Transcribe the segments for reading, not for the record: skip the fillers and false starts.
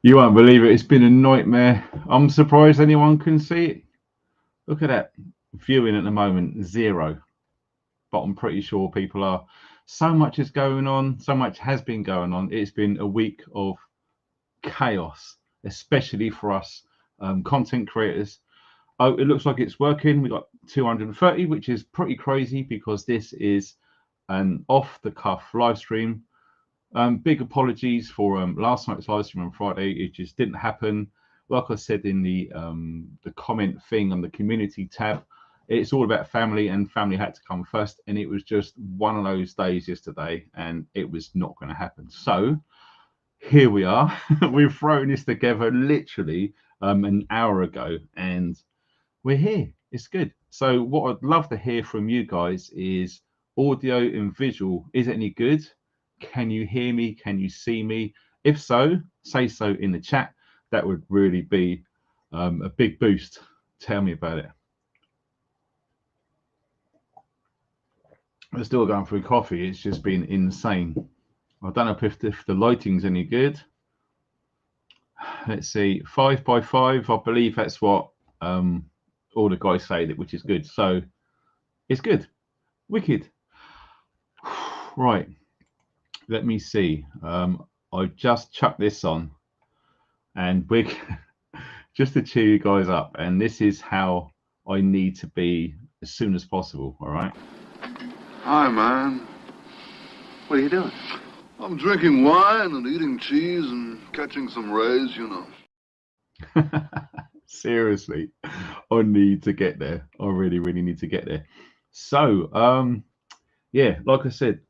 You won't believe it. It's been a nightmare. I'm surprised anyone can see it. Look at that viewing at the moment, 0. But I'm pretty sure people are. So much is going on. So much has been going on. It's been a week of chaos, especially for us content creators. Oh, it looks like it's working. We got 230, which is pretty crazy because this is an off-the-cuff live stream. Big apologies for last night's live stream on Friday. It just didn't happen. Like I said in the comment thing on the community tab, it's all about family, and family had to come first. And it was just one of those days yesterday, and it was not going to happen. So here we are. We've thrown this together literally an hour ago, and we're here. It's good. So what I'd love to hear from you guys is audio and visual. Is it any good? Can you hear me? Can you see me? If so, say so in the chat. That would really be a big boost. Tell me about it. We're still going through coffee. It's just been insane. I don't know if the lighting's any good. Let's see, 5 by 5. I believe that's what all the guys say, that which is good. So it's good. Wicked. Right. Let me see. I just chucked this on, and we're just to cheer you guys up. And this is how I need to be as soon as possible. All right. Hi, man. What are you doing? I'm drinking wine and eating cheese and catching some rays, you know. Seriously, I need to get there. I really, really need to get there. So, yeah, like I said,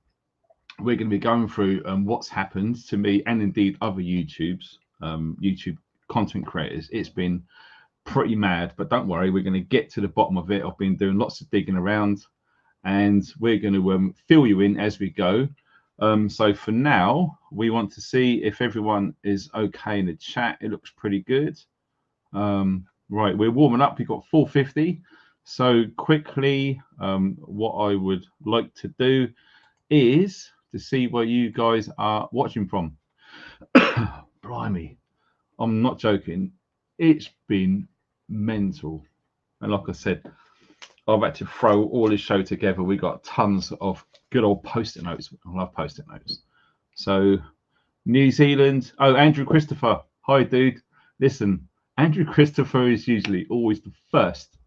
we're going to be going through what's happened to me and indeed other YouTube content creators. It's been pretty mad, but don't worry, we're going to get to the bottom of it. I've been doing lots of digging around, and we're going to fill you in as we go. So for now, we want to see if everyone is okay in the chat. It looks pretty good. Right, we're warming up. We've got 450. So quickly, what I would like to do is to see where you guys are watching from. Blimey, I'm not joking. It's been mental. And like I said, I've had to throw all this show together. We got tons of good old post-it notes. I love post-it notes. So New Zealand. Oh, Andrew Christopher. Hi, dude. Listen, Andrew Christopher is usually always the first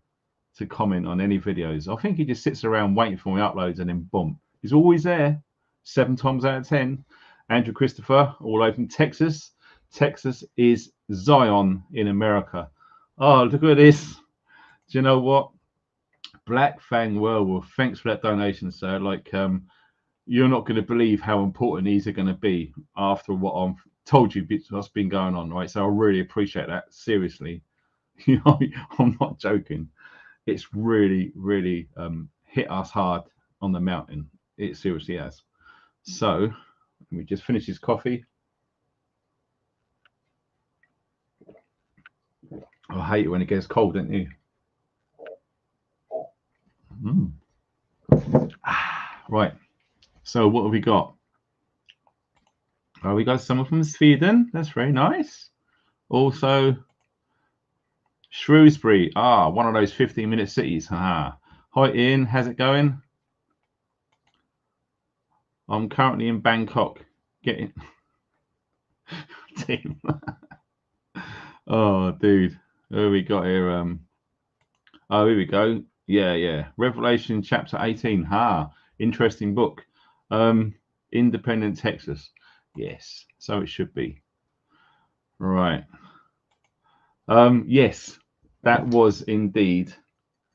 to comment on any videos. I think he just sits around waiting for my uploads, and then boom, he's always there 7 times out of 10. Andrew Christopher, all over in Texas. Texas is Zion in America. Oh, look at this. Do you know what? Black Fang Werewolf, thanks for that donation, sir. Like, you're not going to believe how important these are going to be after what I've told you what's been going on, right? So I really appreciate that. Seriously, you know, I'm not joking. It's really, really hit us hard on the mountain. It seriously has. So let me just finish this coffee. I hate it when it gets cold, don't you? Right. So what have we got? Oh, we got someone from Sweden. That's very nice. Also, Shrewsbury. Ah, one of those 15-minute cities. Hi, Ian. How's it going? I'm currently in Bangkok. Getting team. Oh, dude. Who we got here? Oh, here we go. Yeah. Revelation chapter 18. Interesting book. Independent Texas. Yes, so it should be. Right. Yes, that was indeed,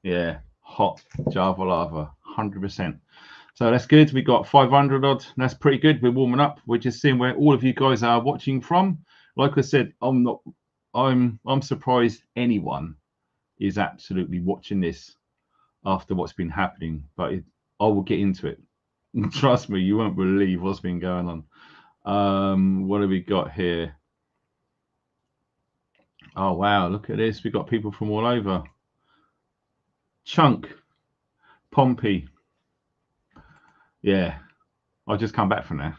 yeah, hot Java lava, 100%. So that's good. We got 500 odd. That's pretty good. We're warming up. We're just seeing where all of you guys are watching from. Like I said, I'm surprised anyone is absolutely watching this after what's been happening, but I will get into it. Trust me, you won't believe what's been going on. What have we got here? Oh wow, look at this. We've got people from all over. Chunk, Pompey. Yeah, I'll just come back from there.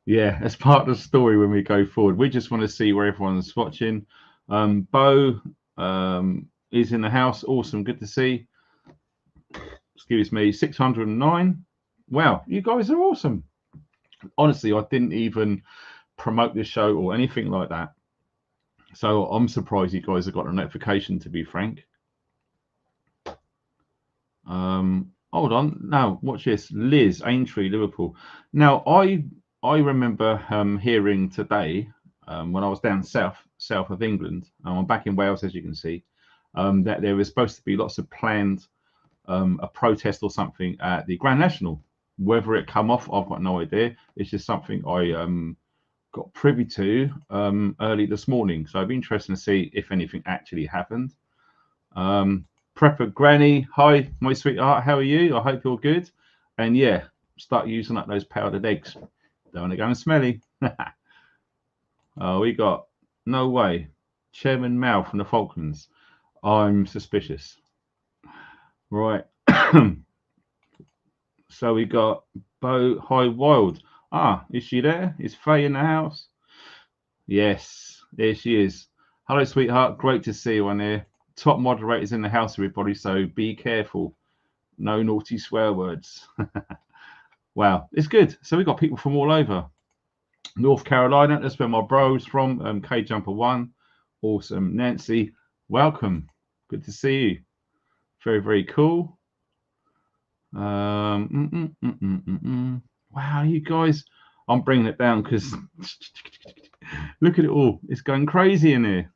Yeah, as part of the story when we go forward. We just want to see where everyone's watching. Bo is in the house. Awesome. Good to see. Excuse me. 609. Wow, you guys are awesome. Honestly, I didn't even promote this show or anything like that. So I'm surprised you guys have got a notification, to be frank. Hold on. Now, watch this. Liz, Aintree, Liverpool. Now, I remember hearing today when I was down south of England. I'm back in Wales, as you can see, that there was supposed to be lots of planned a protest or something at the Grand National. Whether it come off, I've got no idea. It's just something I got privy to early this morning. So it'd be interesting to see if anything actually happened. Prepper Granny, hi, my sweetheart. How are you? I hope you're good. And yeah, start using up those powdered eggs. Don't want to go and smelly. We got no way. Chairman Mao from the Falklands. I'm suspicious. Right. So we got Bo High Wild. Ah, is she there? Is Faye in the house? Yes, there she is. Hello, sweetheart. Great to see you on here. Top moderators in the house, everybody. So be careful. No naughty swear words. Wow, it's good. So we got people from all over. North Carolina, that's where my bro's from. K Jumper One. Awesome. Nancy, welcome. Good to see you. Very, very cool. Wow, you guys, I'm bringing it down because look at it all. It's going crazy in here.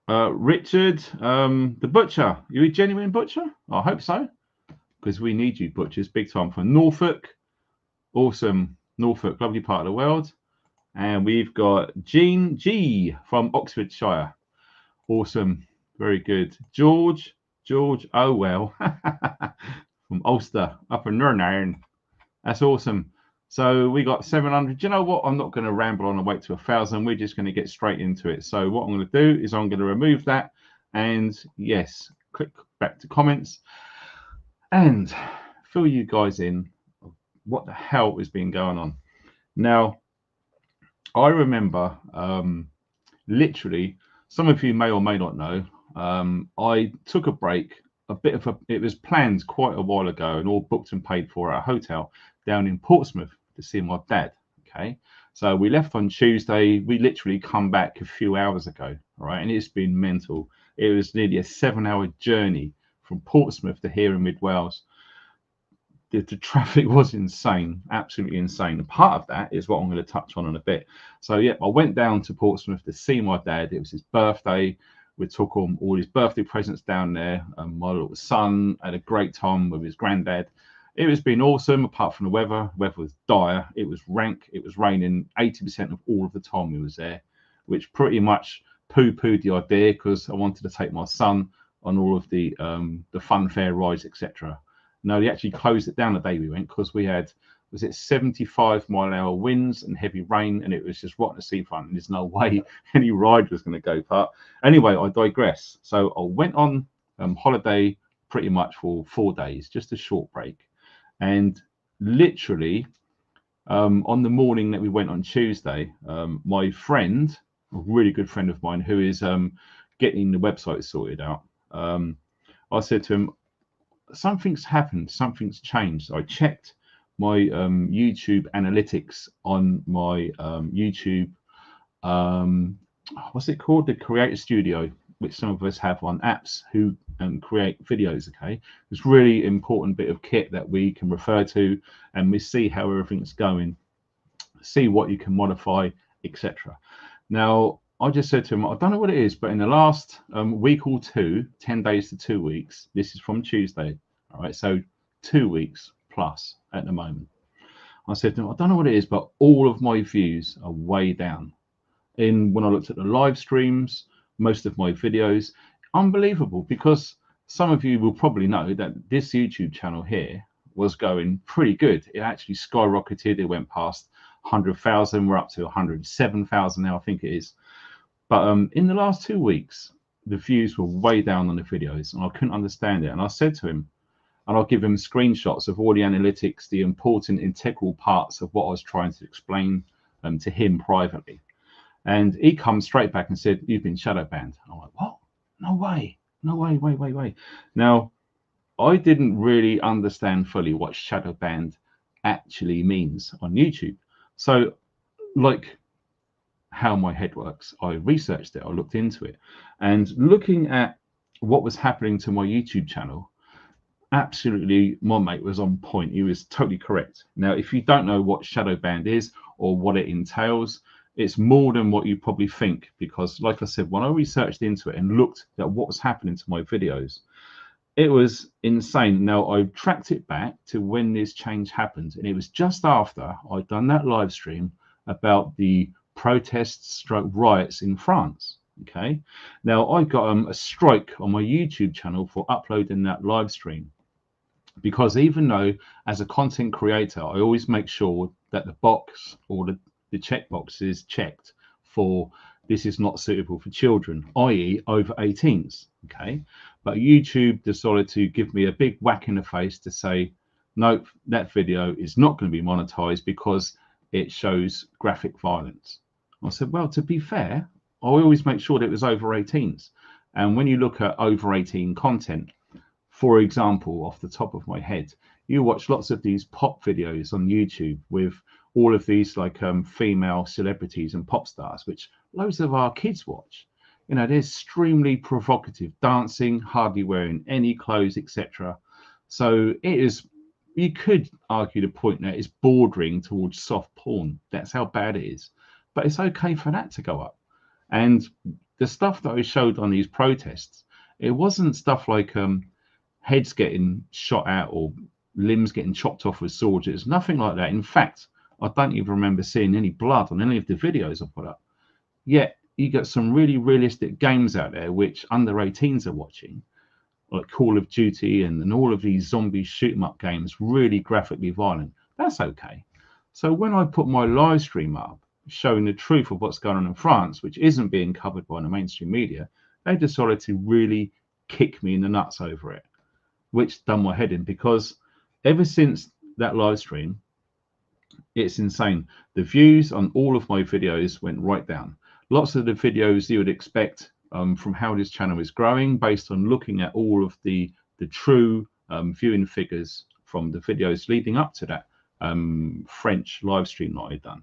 Richard, the butcher. You a genuine butcher? I hope so, because we need you butchers big time. From Norfolk. Awesome. Norfolk, lovely part of the world. And we've got Jean G from Oxfordshire. Awesome. Very good. George, oh well. From Ulster, up in Northern. That's awesome. So we got 700. Do you know what? I'm not going to ramble on and wait to 1,000. We're just going to get straight into it. So what I'm going to do is I'm going to remove that. And yes, click back to comments and fill you guys in. What the hell has been going on? Now, I remember literally, some of you may or may not know, I took a break, it was planned quite a while ago and all booked and paid for at a hotel down in Portsmouth to see my dad. Okay. So we left on Tuesday. We literally come back a few hours ago. All right. And it's been mental. It was nearly a 7-hour journey from Portsmouth to here in Mid Wales. The traffic was insane, absolutely insane. And part of that is what I'm going to touch on in a bit. So yeah, I went down to Portsmouth to see my dad. It was his birthday. We took all his birthday presents down there. My little son had a great time with his granddad. It has been awesome, apart from the weather. The weather was dire. It was rank. It was raining 80% of all of the time we was there, which pretty much poo-pooed the idea because I wanted to take my son on all of the fun fair rides, etc. No, they actually closed it down the day we went because we had, was it 75-mile-an-hour winds and heavy rain, and it was just rotten the seafront, and there's no way any ride was going to go part. Anyway, I digress. So I went on holiday pretty much for 4 days, just a short break. And literally on the morning that we went on Tuesday, my friend, a really good friend of mine who is getting the website sorted out, I said to him, something's happened, something's changed. I checked my YouTube analytics on my YouTube, what's it called? The Creator Studio, which some of us have on apps who create videos. Okay, it's really important bit of kit that we can refer to, and we see how everything's going, see what you can modify, etc. Now, I just said to him, I don't know what it is, but in the last week or two, 10 days to 2 weeks, this is from Tuesday, all right, so 2 weeks plus at the moment. I said to him, I don't know what it is, but all of my views are way down. When I looked at the live streams, most of my videos, unbelievable, because some of you will probably know that this YouTube channel here was going pretty good. It actually skyrocketed. It went past 100,000. We're up to 107,000 now, I think it is. But in the last 2 weeks, the views were way down on the videos, and I couldn't understand it. And I said to him, and I'll give him screenshots of all the analytics, the important integral parts of what I was trying to explain to him privately. And he comes straight back and said, "You've been shadow banned." I'm like, "What? No way. No way. Wait. Now, I didn't really understand fully what shadow banned actually means on YouTube. So, like how my head works, I researched it, I looked into it, and looking at what was happening to my YouTube channel, absolutely, my mate was on point. He was totally correct. Now, if you don't know what shadow banned is or what it entails, it's more than what you probably think, because like I said, when I researched into it and looked at what was happening to my videos, it was insane. Now, I tracked it back to when this change happened, and it was just after I'd done that live stream about the protests stroke riots in France. Okay, now I got a strike on my YouTube channel for uploading that live stream, because even though as a content creator I always make sure that the box or the checkbox is checked for this is not suitable for children, i.e. over 18s, okay, but YouTube decided to give me a big whack in the face to say, nope, that video is not going to be monetized because it shows graphic violence. I said, well, to be fair, I always make sure that it was over 18s, and when you look at over 18 content, for example, off the top of my head, you watch lots of these pop videos on YouTube with all of these like female celebrities and pop stars, which loads of our kids watch. You know, they're extremely provocative, dancing, hardly wearing any clothes, etc. So it is, you could argue the point that it's bordering towards soft porn. That's how bad it is. But it's okay for that to go up. And the stuff that I showed on these protests, it wasn't stuff like heads getting shot out or limbs getting chopped off with swords. It's nothing like that. In fact, I don't even remember seeing any blood on any of the videos I put up. Yet you get some really realistic games out there which under 18s are watching, like Call of Duty and all of these zombie shoot 'em up games, really graphically violent. That's okay. So when I put my live stream up showing the truth of what's going on in France, which isn't being covered by the mainstream media, they decided to really kick me in the nuts over it, which done my head in, because ever since that live stream, it's insane. The views on all of my videos went right down. Lots of the videos you would expect from how this channel is growing, based on looking at all of the true viewing figures from the videos leading up to that French live stream that I'd done.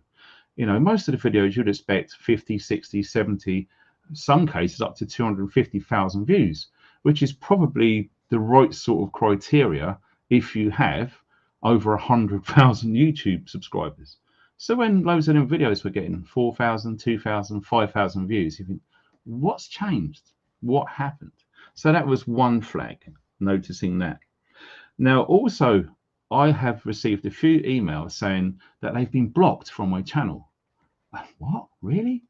You know, most of the videos you'd expect 50, 60, 70, some cases up to 250,000 views, which is probably the right sort of criteria if you have over 100,000 YouTube subscribers. So when loads of them videos were getting 4,000, 2,000, 5,000 views, you think, what's changed? What happened? So that was one flag, noticing that. Now, also, I have received a few emails saying that they've been blocked from my channel. What? Really?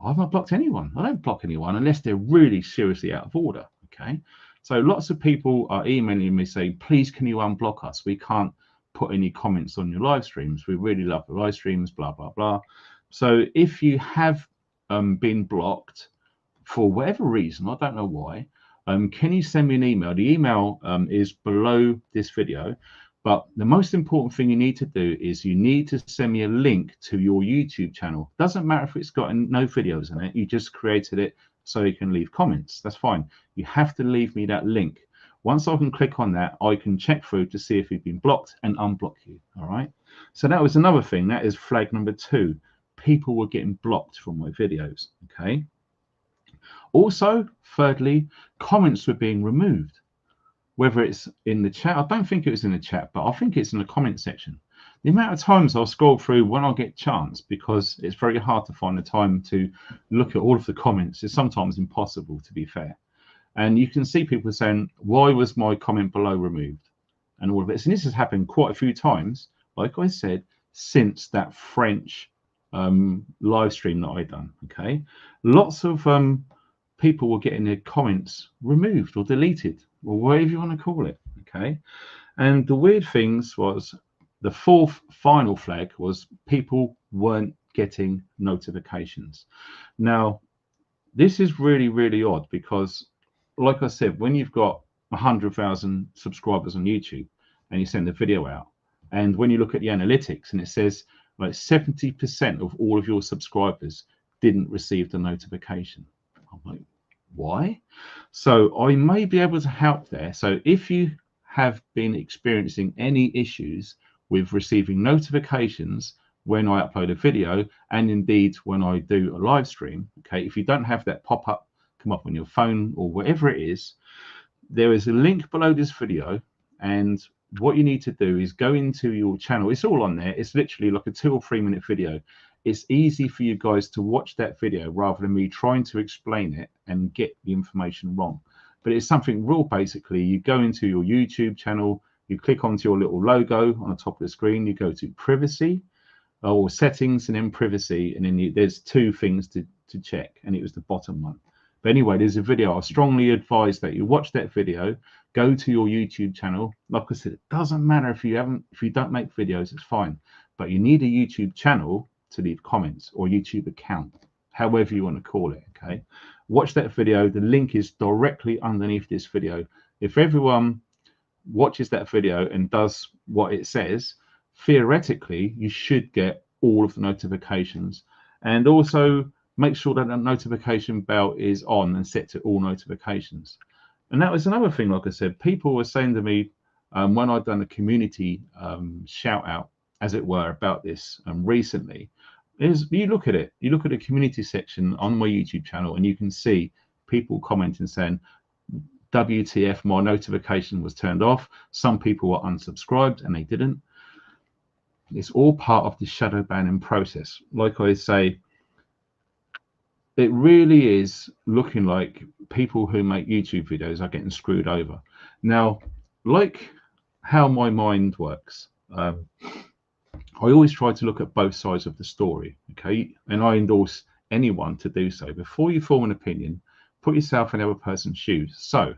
I've not blocked anyone. I don't block anyone unless they're really seriously out of order. Okay. So lots of people are emailing me saying, please, can you unblock us? We can't put any comments on your live streams. We really love the live streams, blah, blah, blah. So if you have been blocked for whatever reason, I don't know why, can you send me an email? The email is below this video. But the most important thing you need to do is you need to send me a link to your YouTube channel. Doesn't matter if it's got no videos in it. You just created it so you can leave comments. That's fine. You have to leave me that link. Once I can click on that, I can check through to see if you've been blocked and unblock you. All right. So that was another thing. That is flag number 2. People were getting blocked from my videos. Okay. Also, thirdly, comments were being removed. Whether it's in the chat, I don't think it was in the chat, but I think it's in the comment section. The amount of times I'll scroll through when I get chance, because it's very hard to find the time to look at all of the comments. It's sometimes impossible, to be fair. And you can see people saying, why was my comment below removed? And all of it. And this has happened quite a few times, like I said, since that French live stream that I done. Okay. Lots of people were getting their comments removed or deleted, or whatever you want to call it. Okay. And the weird things was, the fourth final flag was people weren't getting notifications. Now, this is really, really odd, because like I said, when you've got 100,000 subscribers on YouTube and you send a video out, and when you look at the analytics and it says like 70% of all of your subscribers didn't receive the notification. I'm like, why? So I may be able to help there. So if you have been experiencing any issues with receiving notifications when I upload a video, and indeed when I do a live stream, okay, if you don't have that pop-up come up on your phone or whatever it is, there is a link below this video, and what you need to do is go into your channel. It's all on there. It's literally like a 2 or 3 minute video. It's easy for you guys to watch that video rather than me trying to explain it and get the information wrong. But it's something real. Basically, you go into your YouTube channel, you click onto your little logo on the top of the screen, you go to privacy or settings, and then privacy, and then there's 2 things to check, and it was the bottom one. But anyway, there's a video. I strongly advise that you watch that video, go to your YouTube channel. Like I said, it doesn't matter if you don't make videos, it's fine. But you need a YouTube channel to leave comments, or YouTube account, however you want to call it, okay? Watch that video. The link is directly underneath this video. If everyone watches that video and does what it says, theoretically, you should get all of the notifications. And also make sure that notification bell is on and set to all notifications. And that was another thing, like I said, people were saying to me when I'd done a community shout out, as it were, about this recently, is you look at it, you look at the community section on my YouTube channel, and you can see people commenting saying, WTF, my notification was turned off. Some people were unsubscribed and they didn't. It's all part of the shadow banning process. Like I say, it really is looking like people who make YouTube videos are getting screwed over. Now, like how my mind works, I always try to look at both sides of the story, okay? And I endorse anyone to do so. Before you form an opinion, put yourself in the other person's shoes. So,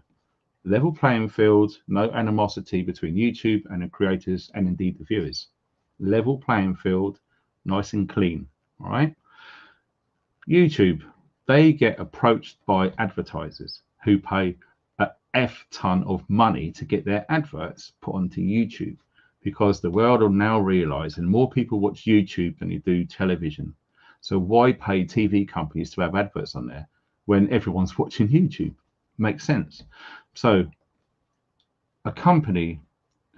level playing field, no animosity between YouTube and the creators and indeed the viewers. Level playing field, nice and clean, all right? YouTube, they get approached by advertisers who pay a F ton of money to get their adverts put onto YouTube, because the world will now realize, and more people watch YouTube than they do television. So why pay TV companies to have adverts on there when everyone's watching YouTube? Makes sense. So a company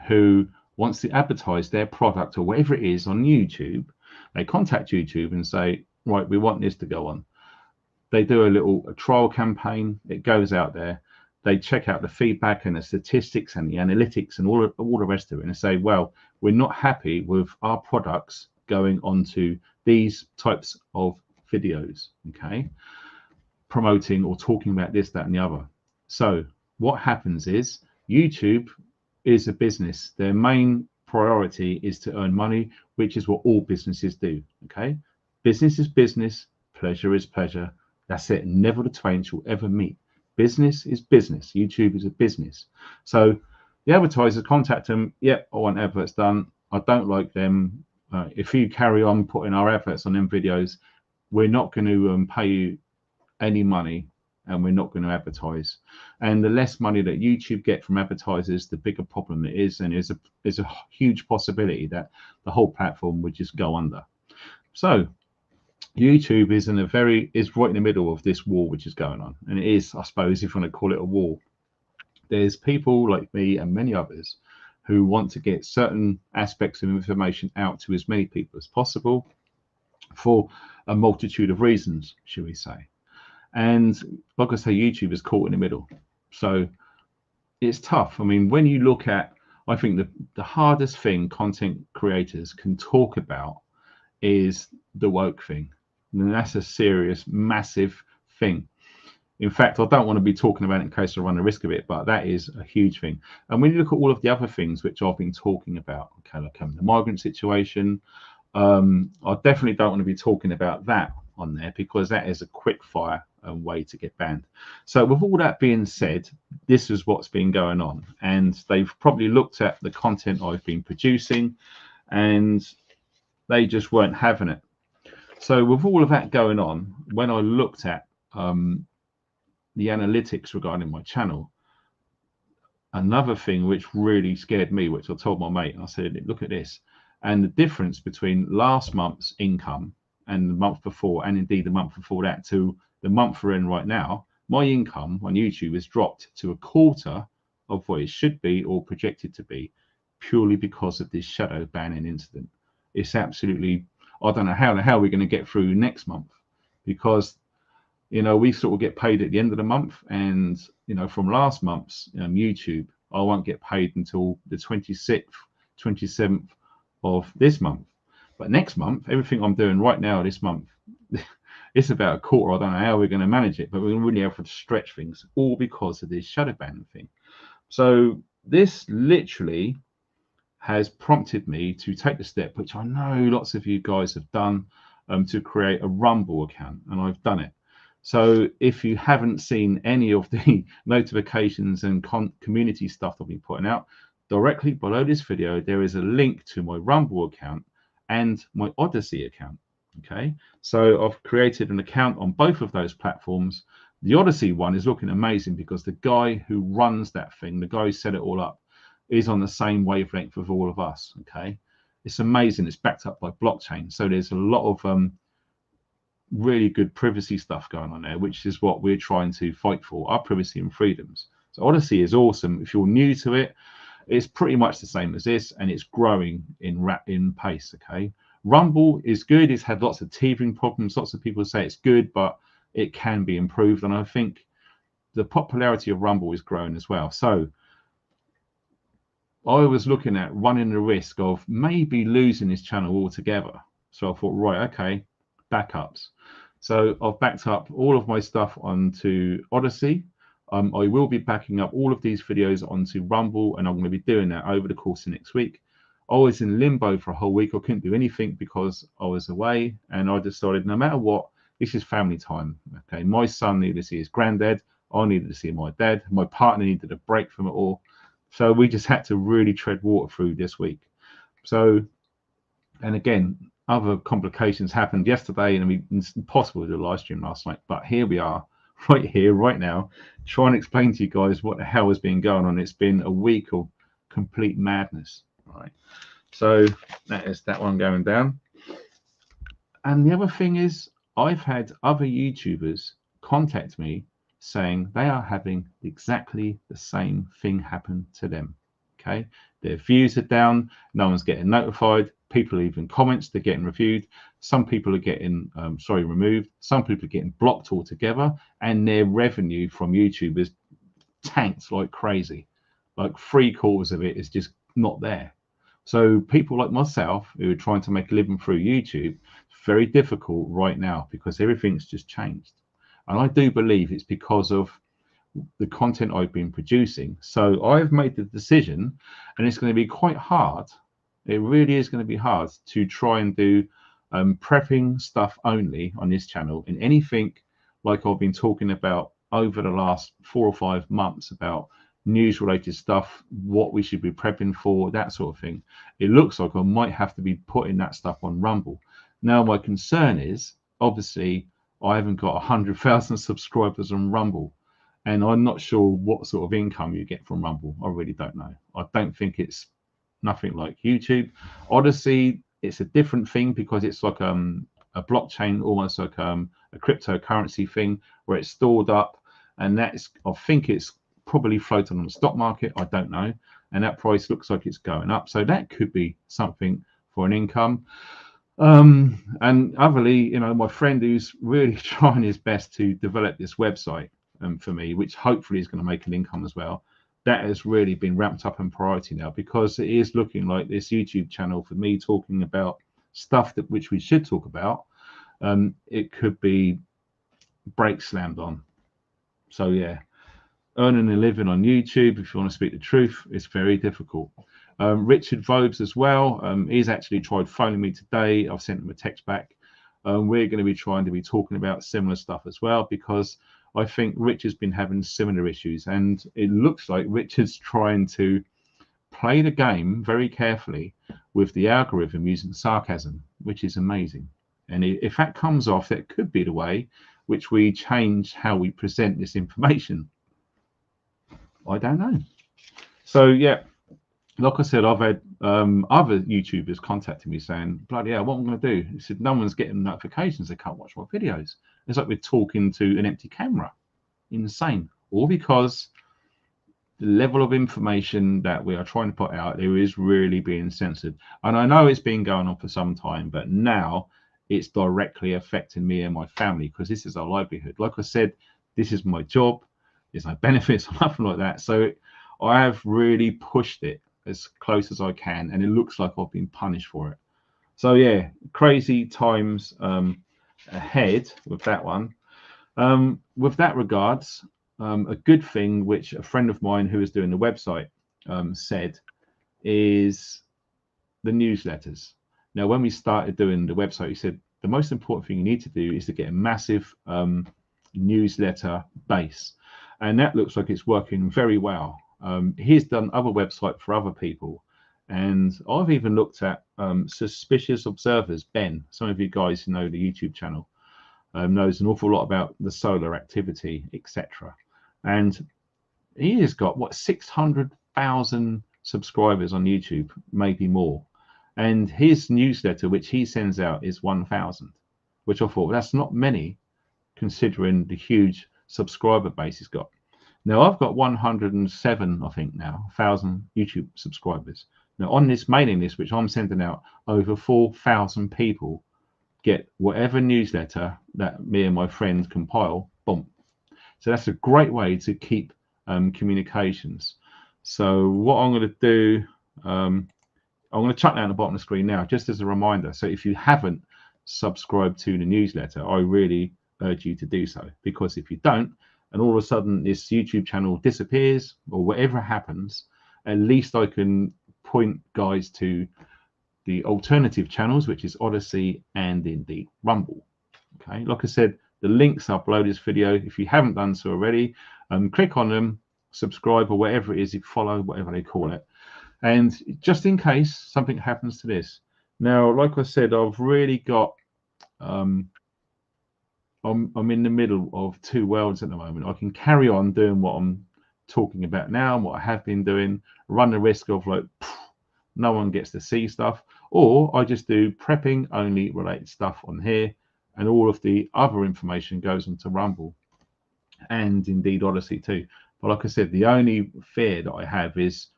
who wants to advertise their product or whatever it is on YouTube, they contact YouTube and say, right, we want this to go on. They do a trial campaign. It goes out there. They check out the feedback and the statistics and the analytics and all the rest of it, and say, well, we're not happy with our products going onto these types of videos, okay, promoting or talking about this, that, and the other. So what happens is YouTube is a business. Their main priority is to earn money, which is what all businesses do, okay? Business is business, pleasure is pleasure. That's it. Never the twain shall ever meet. Business is business. YouTube is a business. So the advertisers contact them. Yep, I want adverts done. I don't like them. If you carry on putting our adverts on them videos, we're not going to pay you any money, and we're not going to advertise. And the less money that YouTube get from advertisers, the bigger problem it is. And there's a huge possibility that the whole platform would just go under. So YouTube is right in the middle of this war which is going on, and it is, I suppose, if you want to call it a war. There's people like me and many others who want to get certain aspects of information out to as many people as possible for a multitude of reasons, shall we say. And like I say, YouTube is caught in the middle, so it's tough. I mean, when you look at, I think the hardest thing content creators can talk about is the woke thing. And that's a serious, massive thing. In fact, I don't want to be talking about it in case I run the risk of it, but that is a huge thing. And when you look at all of the other things which I've been talking about, okay, like the migrant situation, I definitely don't want to be talking about that on there, because that is a quick fire way to get banned. So with all that being said, this is what's been going on, and they've probably looked at the content I've been producing and they just weren't having it. So with all of that going on, when I looked at the analytics regarding my channel, another thing which really scared me, which I told my mate, I said, look at this. And the difference between last month's income and the month before, and indeed the month before that, to the month we're in right now, my income on YouTube has dropped to a quarter of what it should be or projected to be, purely because of this shadow banning incident. It's absolutely, I don't know how the hell we're going to get through next month, because we sort of get paid at the end of the month, and from last month's YouTube, I won't get paid until the 26th, 27th of this month. But next month, everything I'm doing right now this month, it's about a quarter. I don't know how we're going to manage it, but we're really have to stretch things, all because of this shadow banning thing. So this literally has prompted me to take the step, which I know lots of you guys have done, to create a Rumble account, and I've done it. So if you haven't seen any of the notifications and community stuff that I've been putting out, directly below this video, there is a link to my Rumble account and my Odyssey account. Okay, so I've created an account on both of those platforms. The Odyssey one is looking amazing because the guy who runs that thing, the guy who set it all up, is on the same wavelength with all of us. Okay, it's amazing. It's backed up by blockchain, so there's a lot of really good privacy stuff going on there, which is what we're trying to fight for, our privacy and freedoms. So Odyssey is awesome. If you're new to it, it's pretty much the same as this, and it's growing in pace. Okay, Rumble is good. It's had lots of teething problems. Lots of people say it's good, but it can be improved, and I think the popularity of Rumble is growing as well. So I was looking at running the risk of maybe losing this channel altogether. So I thought, right, okay, backups. So I've backed up all of my stuff onto Odyssey. I will be backing up all of these videos onto Rumble, and I'm going to be doing that over the course of next week. I was in limbo for a whole week. I couldn't do anything because I was away, and I decided no matter what, this is family time. Okay, my son needed to see his granddad. I needed to see my dad. My partner needed a break from it all. So we just had to really tread water through this week. So, and again, other complications happened yesterday, and it's impossible to do a live stream last night. But here we are, right here, right now, trying to explain to you guys what the hell has been going on. It's been a week of complete madness. Right. So that is that one going down. And the other thing is, I've had other YouTubers contact me saying they are having exactly the same thing happen to them. Okay, their views are down, no one's getting notified, people are leaving comments, they're getting reviewed, some people are getting removed, some people are getting blocked altogether, and their revenue from YouTube is tanked like crazy. Like 3/4 of it is just not there. So people like myself who are trying to make a living through YouTube, it's very difficult right now because everything's just changed. And I do believe it's because of the content I've been producing. So I've made the decision, and it's going to be quite hard. It really is going to be hard to try and do prepping stuff only on this channel, and anything like I've been talking about over the last 4 or 5 months about news related stuff, what we should be prepping for, that sort of thing. It looks like I might have to be putting that stuff on Rumble. Now my concern is, obviously, I haven't got 100,000 subscribers on Rumble, and I'm not sure what sort of income you get from Rumble. I really don't know. I don't think it's nothing like YouTube. Odyssey, it's a different thing because it's like a blockchain, almost like a cryptocurrency thing where it's stored up, and that's, I think it's probably floating on the stock market. I don't know, and that price looks like it's going up, so that could be something for an income. And otherly, my friend who's really trying his best to develop this website for me, which hopefully is going to make an income as well, that has really been ramped up in priority now, because it is looking like this YouTube channel, for me talking about stuff that which we should talk about, it could be brake slammed on. So yeah, earning a living on YouTube, if you want to speak the truth, it's very difficult. Richard Vobes as well, he's actually tried phoning me today. I've sent him a text back. We're going to be trying to be talking about similar stuff as well, because I think Richard's been having similar issues, and it looks like Richard's trying to play the game very carefully with the algorithm using sarcasm, which is amazing. And if that comes off, that could be the way which we change how we present this information. I don't know. So yeah, like I said, I've had other YouTubers contacting me saying, bloody hell, what am I going to do? He said, no one's getting notifications. They can't watch my videos. It's like we're talking to an empty camera. Insane. All because the level of information that we are trying to put out there is really being censored. And I know it's been going on for some time, but now it's directly affecting me and my family because this is our livelihood. Like I said, this is my job. There's no benefits or nothing like that. So I have really pushed it as close as I can, and it looks like I've been punished for it. So yeah, crazy times ahead with that one. With that regards, a good thing which a friend of mine who is doing the website said is the newsletters. Now, when we started doing the website, he said the most important thing you need to do is to get a massive newsletter base, and that looks like it's working very well. He's done other websites for other people, and I've even looked at Suspicious Observers. Ben, some of you guys who know the YouTube channel, knows an awful lot about the solar activity, etc. And he has got what 600,000 subscribers on YouTube, maybe more. And his newsletter, which he sends out, is 1,000, which I thought that's not many considering the huge subscriber base he's got. Now I've got 107, I think now, 1,000 YouTube subscribers. Now on this mailing list, which I'm sending out, over 4,000 people get whatever newsletter that me and my friends compile. Boom. So that's a great way to keep communications. So what I'm going to do, I'm going to chuck that at the bottom of the screen now, just as a reminder. So if you haven't subscribed to the newsletter, I really urge you to do so, because if you don't, and all of a sudden this YouTube channel disappears or whatever happens, at least I can point guys to the alternative channels, which is Odyssey and indeed Rumble. Okay, like I said, the links are below this video. If you haven't done so already, click on them, subscribe, or whatever it is, you follow, whatever they call it. And just in case something happens to this. Now, like I said, I've really got, I'm in the middle of two worlds at the moment. I can carry on doing what I'm talking about now and what I have been doing, run the risk of like, no one gets to see stuff, or I just do prepping only related stuff on here, and all of the other information goes into Rumble and indeed Odyssey too. But like I said, the only fear that I have is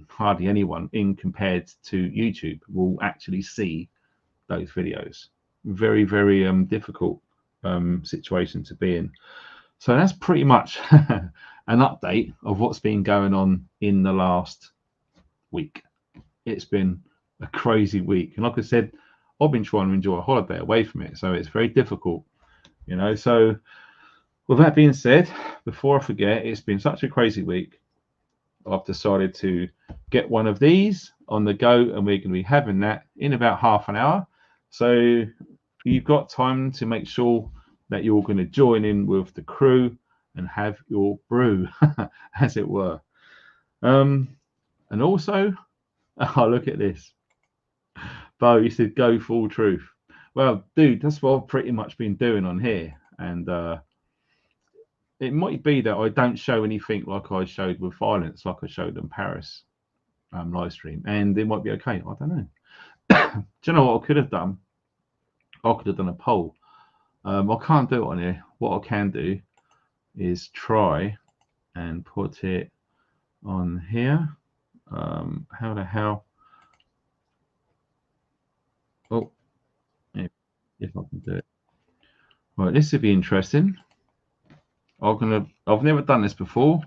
hardly anyone in compared to YouTube will actually see those videos. Very, very difficult situation to be in. So that's pretty much an update of what's been going on in the last week. It's been a crazy week, and like I said, I've been trying to enjoy a holiday away from it, so it's very difficult, you know. So with that being said, before I forget, it's been such a crazy week, I've decided to get one of these on the go, and we're going to be having that in about half an hour. So you've got time to make sure that you're going to join in with the crew and have your brew, as it were. And also, oh, look at this. Bo, you said go full truth. Well, dude, that's what I've pretty much been doing on here. And it might be that I don't show anything like I showed with violence, like I showed in Paris live stream. And it might be okay. I don't know. Do you know what I could have done? I could have done a poll. I can't do it on here. What I can do is try and put it on here. How the hell? Oh, if I can do it. Right, this would be interesting. I've never done this before.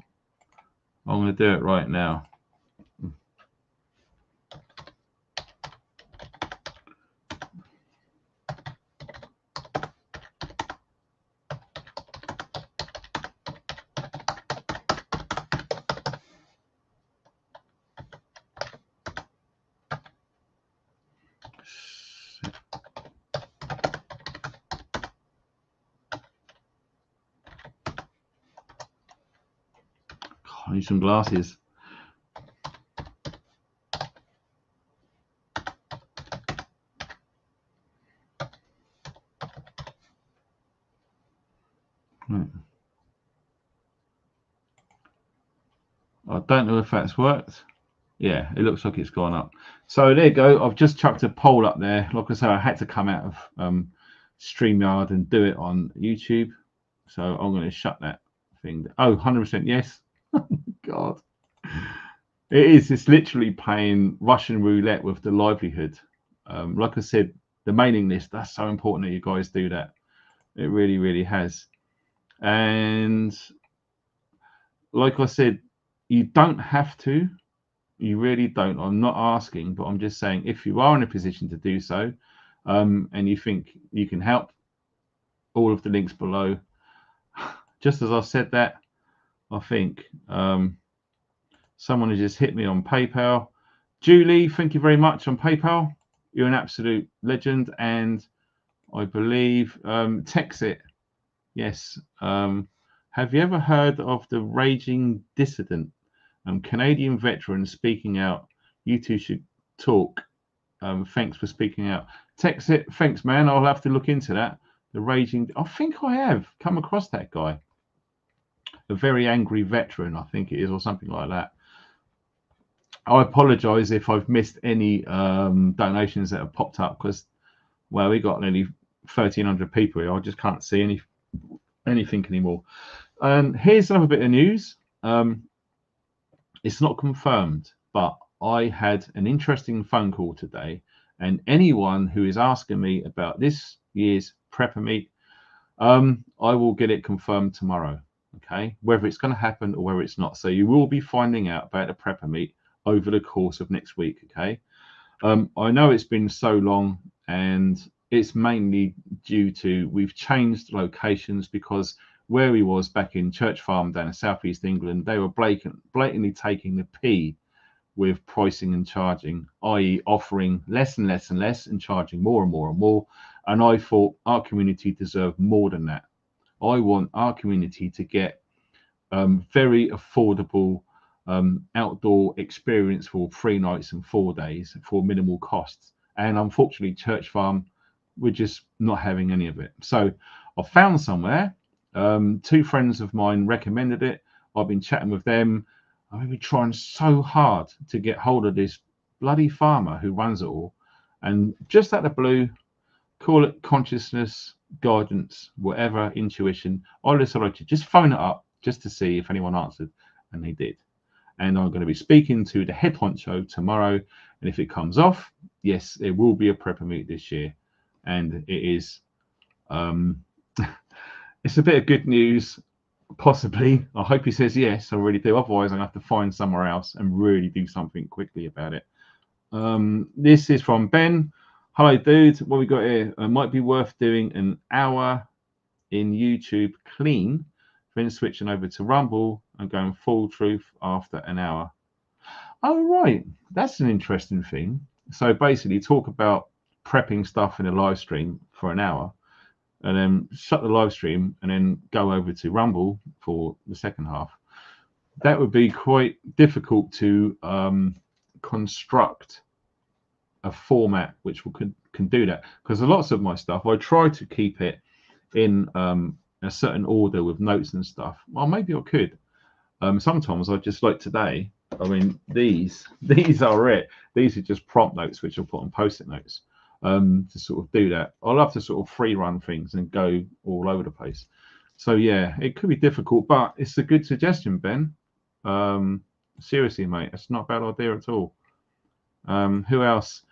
I'm gonna do it right now. I need some glasses. Right. I don't know if that's worked. Yeah, it looks like it's gone up. So there you go. I've just chucked a poll up there. Like I say, I had to come out of StreamYard and do it on YouTube. So I'm going to shut that thing. Oh, 100% yes. God. It is. It's literally playing Russian roulette with the livelihood. Like I said, the mailing list, that's so important that you guys do that. It really, really has. And like I said, you don't have to. You really don't. I'm not asking, but I'm just saying if you are in a position to do so, and you think you can help, all of the links below. Just as I said that, I think someone has just hit me on PayPal. Julie, thank you very much on PayPal. You're an absolute legend. And I believe Texit, yes. Have you ever heard of the Raging Dissident? Canadian veteran speaking out. You two should talk. Thanks for speaking out. Texit, thanks, man. I'll have to look into that. The Raging, I think I have come across that guy. A very angry veteran, I think it is, or something like that. I apologize if I've missed any donations that have popped up because, well, we got nearly 1,300 people here. I just can't see anything anymore. And here's another bit of news. It's not confirmed, but I had an interesting phone call today, and anyone who is asking me about this year's prepper meet, I will get it confirmed tomorrow. Okay, whether it's going to happen or whether it's not. So you will be finding out about the prepper meet over the course of next week. Okay, I know it's been so long, and it's mainly due to we've changed locations because where we was back in Church Farm down in southeast England, they were blatantly taking the P with pricing and charging, i.e. offering less and less and less and charging more and more and more. And I thought our community deserved more than that. I want our community to get very affordable outdoor experience for 3 nights and 4 days for minimal costs. And unfortunately, Church Farm, we're just not having any of it. So I found somewhere. 2 friends of mine recommended it. I've been chatting with them. I've been trying so hard to get hold of this bloody farmer who runs it all. And just out of the blue, call it consciousness, guidance, whatever, intuition, I decided to just phone it up just to see if anyone answered, and they did. And I'm going to be speaking to the head honcho tomorrow. And if it comes off, yes, there will be a prepper meet this year. And it is... it's a bit of good news, possibly. I hope he says yes. I really do. Otherwise, I'm going to have to find somewhere else and really do something quickly about it. This is from Ben. Hello, dude. What we got here? It might be worth doing an hour in YouTube clean, then switching over to Rumble and going full truth after an hour. Oh, right. That's an interesting thing. So basically, talk about prepping stuff in a live stream for an hour, and then shut the live stream and then go over to Rumble for the second half. That would be quite difficult to construct a format which can do that, because lots of my stuff I try to keep it in a certain order with notes and stuff. Well, maybe I could. Sometimes I just, like today, I mean, these are it. These are just prompt notes which I'll put on post-it notes. To sort of do that. I love to sort of free run things and go all over the place. So yeah, it could be difficult, but it's a good suggestion, Ben. Seriously, mate, it's not a bad idea at all. Who else?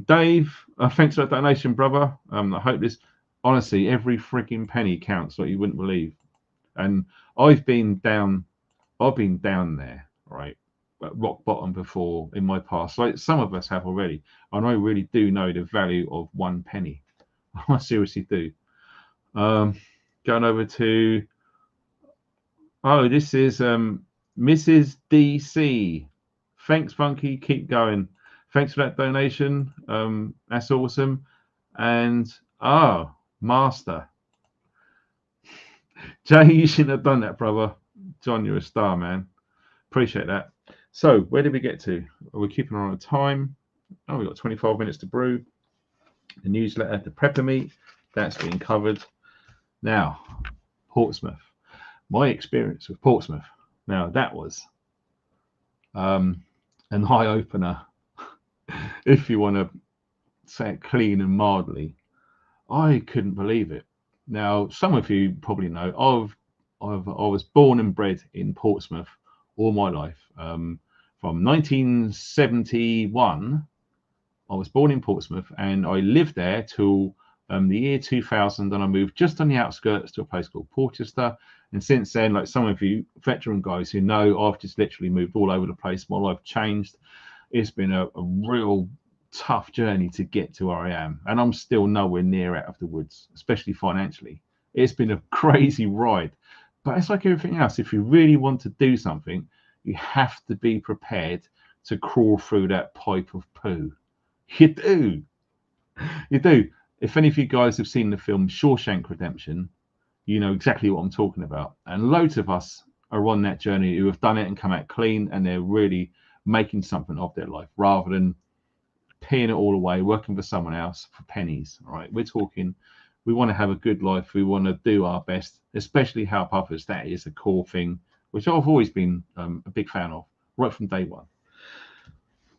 Dave, thanks for that donation, brother. I hope this, honestly, every freaking penny counts like you wouldn't believe. And I've been down there, right, at rock bottom before in my past, like some of us have already, and I really do know the value of 1 penny. I seriously do. Going over to, oh, this is Mrs. DC. Thanks, Funky. Keep going. Thanks for that donation. That's awesome. And Master Jay, you shouldn't have done that, brother. John, you're a star, man. Appreciate that. So where did we get to? We're keeping on time. Oh, we've got 25 minutes to brew. The newsletter, the prepper meet, that's been covered. Now, Portsmouth. My experience with Portsmouth. Now, that was an eye opener, if you want to say it clean and mildly. I couldn't believe it. Now, some of you probably know I was born and bred in Portsmouth all my life. From 1971, I was born in Portsmouth and I lived there till the year 2000. And I moved just on the outskirts to a place called Porchester. And since then, like some of you veteran guys who know, I've just literally moved all over the place. My life changed. It's been a real tough journey to get to where I am. And I'm still nowhere near out of the woods, especially financially. It's been a crazy ride. But it's like everything else. If you really want to do something, you have to be prepared to crawl through that pipe of poo. You do. You do. If any of you guys have seen the film Shawshank Redemption, you know exactly what I'm talking about. And loads of us are on that journey who have done it and come out clean, and they're really making something of their life rather than peeing it all away, working for someone else for pennies. Right? We're talking, we want to have a good life. We want to do our best, especially help others. That is a core thing, which I've always been a big fan of right from day one.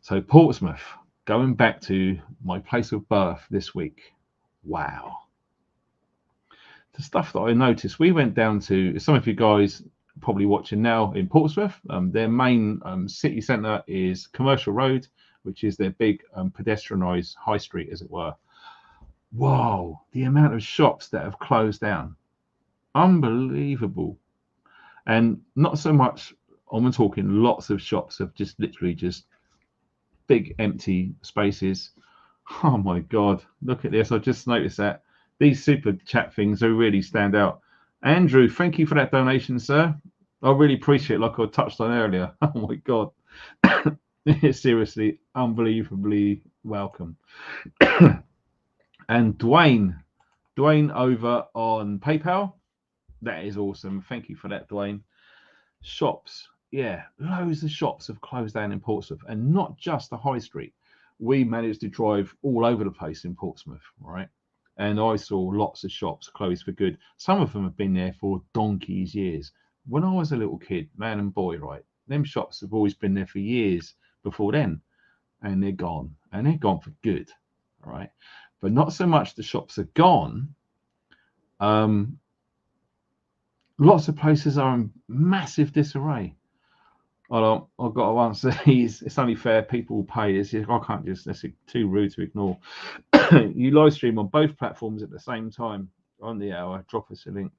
So Portsmouth, going back to my place of birth this week. Wow. The stuff that I noticed, we went down to, some of you guys probably watching now in Portsmouth, their main city centre is Commercial Road, which is their big pedestrianised high street, as it were. Whoa, the amount of shops that have closed down. Unbelievable. And not so much, I'm talking lots of shops have just literally just big empty spaces. Oh my God, look at this. I just noticed that. These super chat things are really stand out. Andrew, thank you for that donation, sir. I really appreciate it, like I touched on earlier. Oh my God. Seriously, unbelievably welcome. And Dwayne over on PayPal. That is awesome. Thank you for that, Dwayne. Shops. Yeah, loads of shops have closed down in Portsmouth, and not just the high street. We managed to drive all over the place in Portsmouth, right? And I saw lots of shops closed for good. Some of them have been there for donkey's years. When I was a little kid, man and boy, right, them shops have always been there for years before then, and they're gone, and they're gone for good, all right? But not so much the shops are gone. Lots of places are in massive disarray. I've got to answer these. It's only fair people will pay. I can't just, that's too rude to ignore. You live stream on both platforms at the same time on the hour. Drop us a link.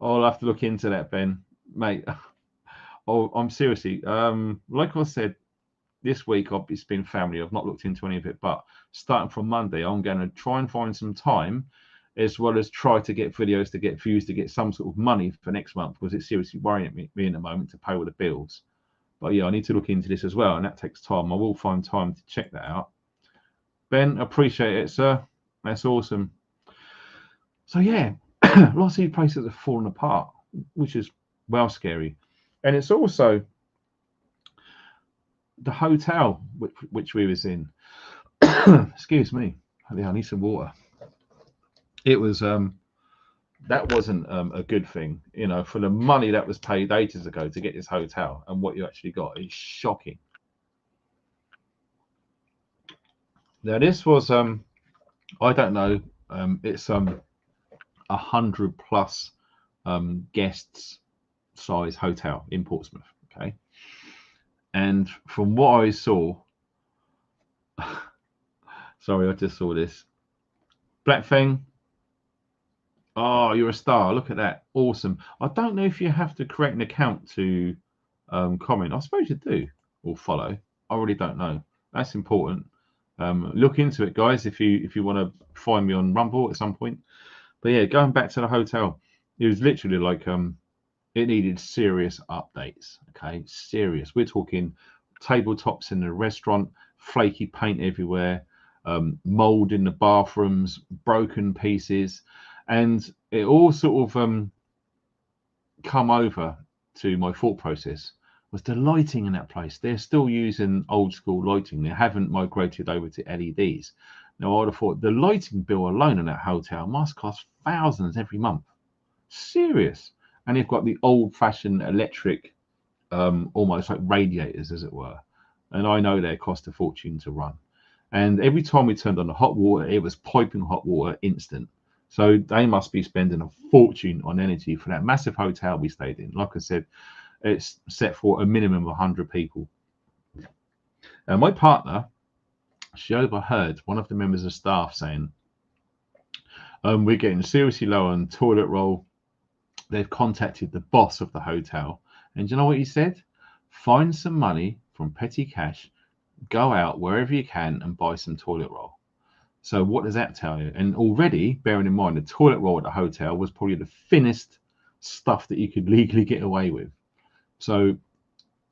I'll have to look into that, Ben, mate. Oh, I'm seriously, like I said, this week it's been family. I've not looked into any of it, but starting from Monday, I'm going to try and find some time, as well as try to get videos, to get views, to get some sort of money for next month, because it's seriously worrying me in the moment to pay all the bills. But yeah, I need to look into this as well, and that takes time. I will find time to check that out. Ben, appreciate it, sir. That's awesome. So yeah, lots of these places have fallen apart, which is well scary. And it's also the hotel which we was in. Excuse me. I need some water. It was that wasn't a good thing, you know, for the money that was paid ages ago to get this hotel, and what you actually got is shocking. Now this was I don't know, it's 100+ guests size hotel in Portsmouth, okay? And from what I saw, sorry, I just saw this. Black Fang, oh, you're a star. Look at that. Awesome. I don't know if you have to create an account to comment. I suppose you do, or follow. I really don't know. That's important. Look into it, guys, if you want to find me on Rumble at some point. But yeah, going back to the hotel, it was literally like it needed serious updates. Okay, serious. We're talking tabletops in the restaurant, flaky paint everywhere, mold in the bathrooms, broken pieces, and it all sort of come over to my thought process was the lighting in that place. They're still using old school lighting. They haven't migrated over to LEDs. Now, I would have thought the lighting bill alone in that hotel must cost thousands every month. Serious. and they've got the old-fashioned electric, almost like radiators, as it were. And I know they cost a fortune to run. And every time we turned on the hot water, it was piping hot water instant. So they must be spending a fortune on energy for that massive hotel we stayed in. Like I said, it's set for a minimum of 100 people. And my partner, she overheard one of the members of staff saying, we're getting seriously low on toilet roll. They've contacted the boss of the hotel. And do you know what he said? Find some money from petty cash, go out wherever you can and buy some toilet roll. So what does that tell you? And already, bearing in mind, the toilet roll at the hotel was probably the thinnest stuff that you could legally get away with. So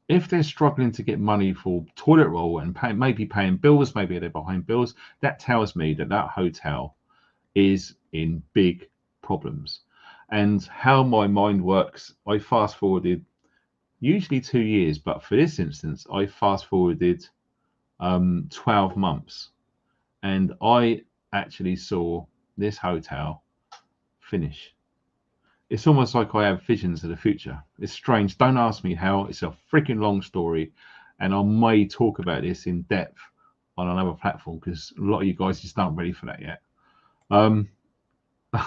if they're struggling to get money for toilet roll and maybe paying bills, maybe they're behind bills, that tells me that that hotel is in big problems. And how my mind works, I fast forwarded usually 2 years, but for this instance, I fast forwarded 12 months. And I actually saw this hotel finish. It's almost like I have visions of the future. It's strange. Don't ask me how. It's a freaking long story. And I may talk about this in depth on another platform because a lot of you guys just aren't ready for that yet.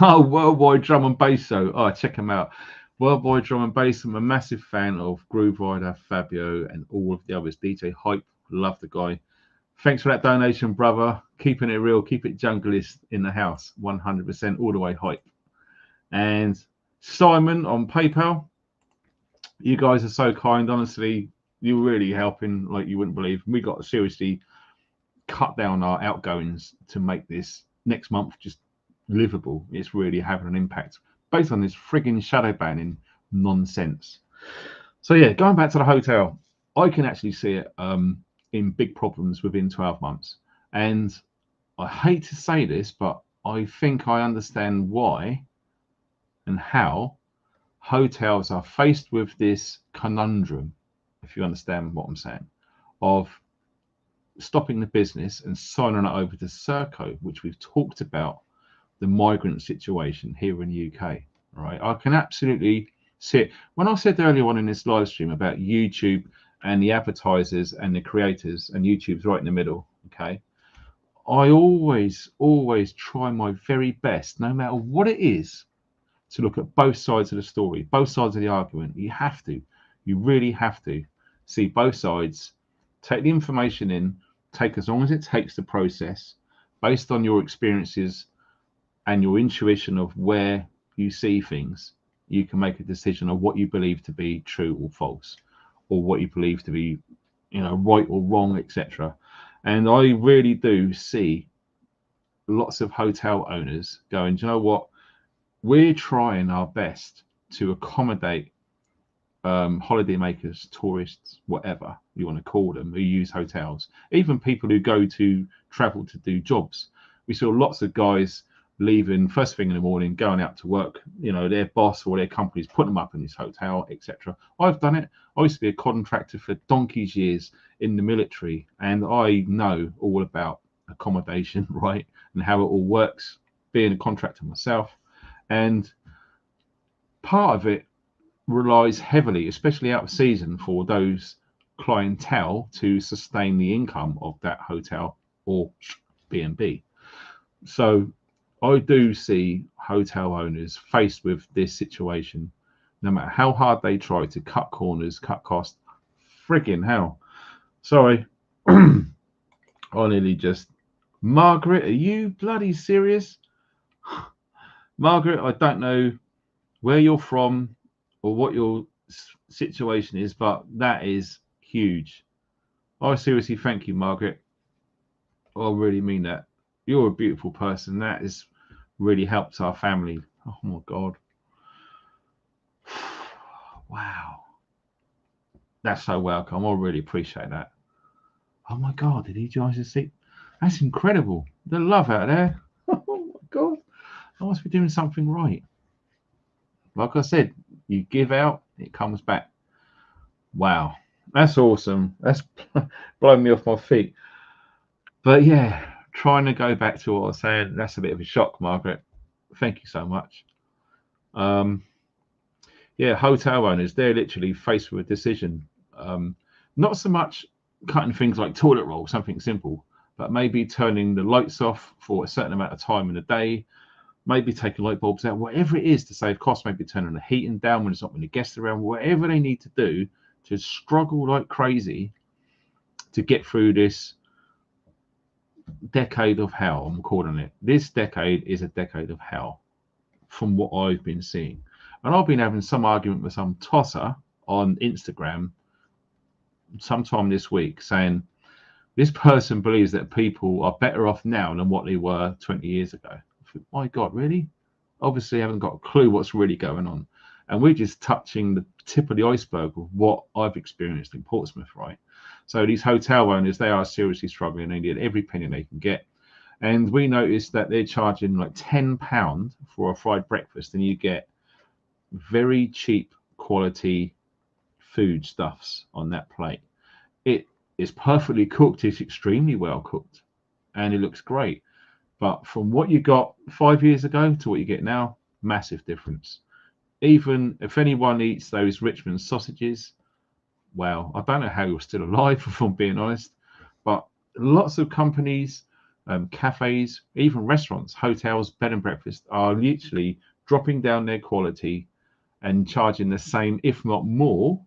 Worldwide Drum and Bass Show. Oh, check them out. Worldwide Drum and Bass. I'm a massive fan of Groove Rider, Fabio, and all of the others. DJ Hype. Love the guy. Thanks for that donation, brother. Keeping it real, keep it junglist in the house. 100% all the way hype. And Simon on PayPal. You guys are so kind. Honestly, you're really helping like you wouldn't believe. We got to seriously cut down our outgoings to make this next month just livable. It's really having an impact based on this frigging shadow banning nonsense. So yeah, going back to the hotel, I can actually see it in big problems within 12 months. And I hate to say this, but I think I understand why and how hotels are faced with this conundrum, if you understand what I'm saying, of stopping the business and signing it over to Serco, which we've talked about the migrant situation here in the UK. Right? I can absolutely see it. When I said earlier on in this live stream about YouTube and the advertisers and the creators, and YouTube's right in the middle, okay, I always try my very best, no matter what it is, to look at both sides of the story, both sides of the argument. You really have to see both sides, take the information in, take as long as it takes to process, based on your experiences and your intuition of where you see things. You can make a decision of what you believe to be true or false, or what you believe to be, right or wrong, etc. And I really do see lots of hotel owners going, do you know what? We're trying our best to accommodate holidaymakers, tourists, whatever you want to call them, who use hotels, even people who go to travel to do jobs. We saw lots of guys leaving first thing in the morning, going out to work. Their boss or their companies put them up in this hotel, etc. I've done it. I used to be a contractor for donkey's years in the military, and I know all about accommodation, right, and how it all works, being a contractor myself. And part of it relies heavily, especially out of season, for those clientele to sustain the income of that hotel or B&B. So I do see hotel owners faced with this situation, no matter how hard they try to cut corners, cut costs. Friggin' hell. Sorry. I nearly just... Margaret, are you bloody serious? Margaret, I don't know where you're from or what your situation is, but that is huge. I seriously thank you, Margaret. I really mean that. You're a beautiful person. That has really helped our family. Oh my God. Wow. That's so welcome. I really appreciate that. Oh my God, did he join us? That's incredible. The love out there. Oh my God. I must be doing something right. Like I said, you give out, it comes back. Wow. That's awesome. That's blown me off my feet. But yeah, trying to go back to what I was saying, that's a bit of a shock, Margaret. Thank you so much. yeah, hotel owners, they're literally faced with a decision. Um, Not so much cutting things like toilet roll, something simple, but maybe turning the lights off for a certain amount of time in the day, maybe taking light bulbs out, whatever it is to save costs, maybe turning the heating down when there's not many guests around, whatever they need to do to struggle like crazy to get through this decade of hell. I'm calling it. This decade is a decade of hell from what I've been seeing. And I've been having some argument with some tosser on Instagram sometime this week saying this person believes that people are better off now than what they were 20 years ago. I think, my God, really? Obviously, haven't got a clue what's really going on. And we're just touching the tip of the iceberg of what I've experienced in Portsmouth, right? So these hotel owners, they are seriously struggling. They need every penny they can get. And we noticed that they're charging like £10 for a fried breakfast, and you get very cheap quality food stuffs on that plate. It is perfectly cooked, it's extremely well cooked, and it looks great. But from what you got 5 years ago to what you get now, massive difference. Even if anyone eats those Richmond sausages, well, I don't know how you're still alive, if I'm being honest. But lots of companies, cafes, even restaurants, hotels, bed and breakfast are literally dropping down their quality and charging the same, if not more,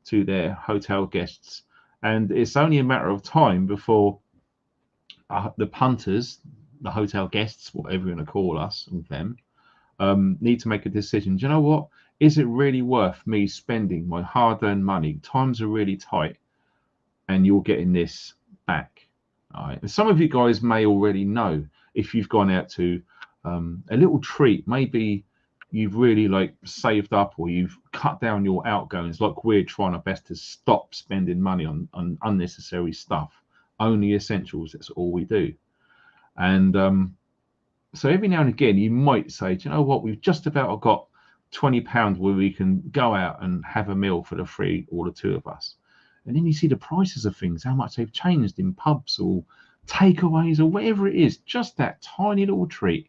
to their hotel guests. And it's only a matter of time before the punters, the hotel guests, whatever you want to call us and them, need to make a decision. Do you know what? Is it really worth me spending my hard-earned money? Times are really tight, and you're getting this back. All right. And some of you guys may already know if you've gone out to a little treat. Maybe you've really like saved up, or you've cut down your outgoings. Like we're trying our best to stop spending money on unnecessary stuff. Only essentials. That's all we do. And so every now and again, you might say, do you know what? We've just about got £20 where we can go out and have a meal for the three or the two of us. And then you see the prices of things, how much they've changed in pubs or takeaways or whatever it is. Just that tiny little treat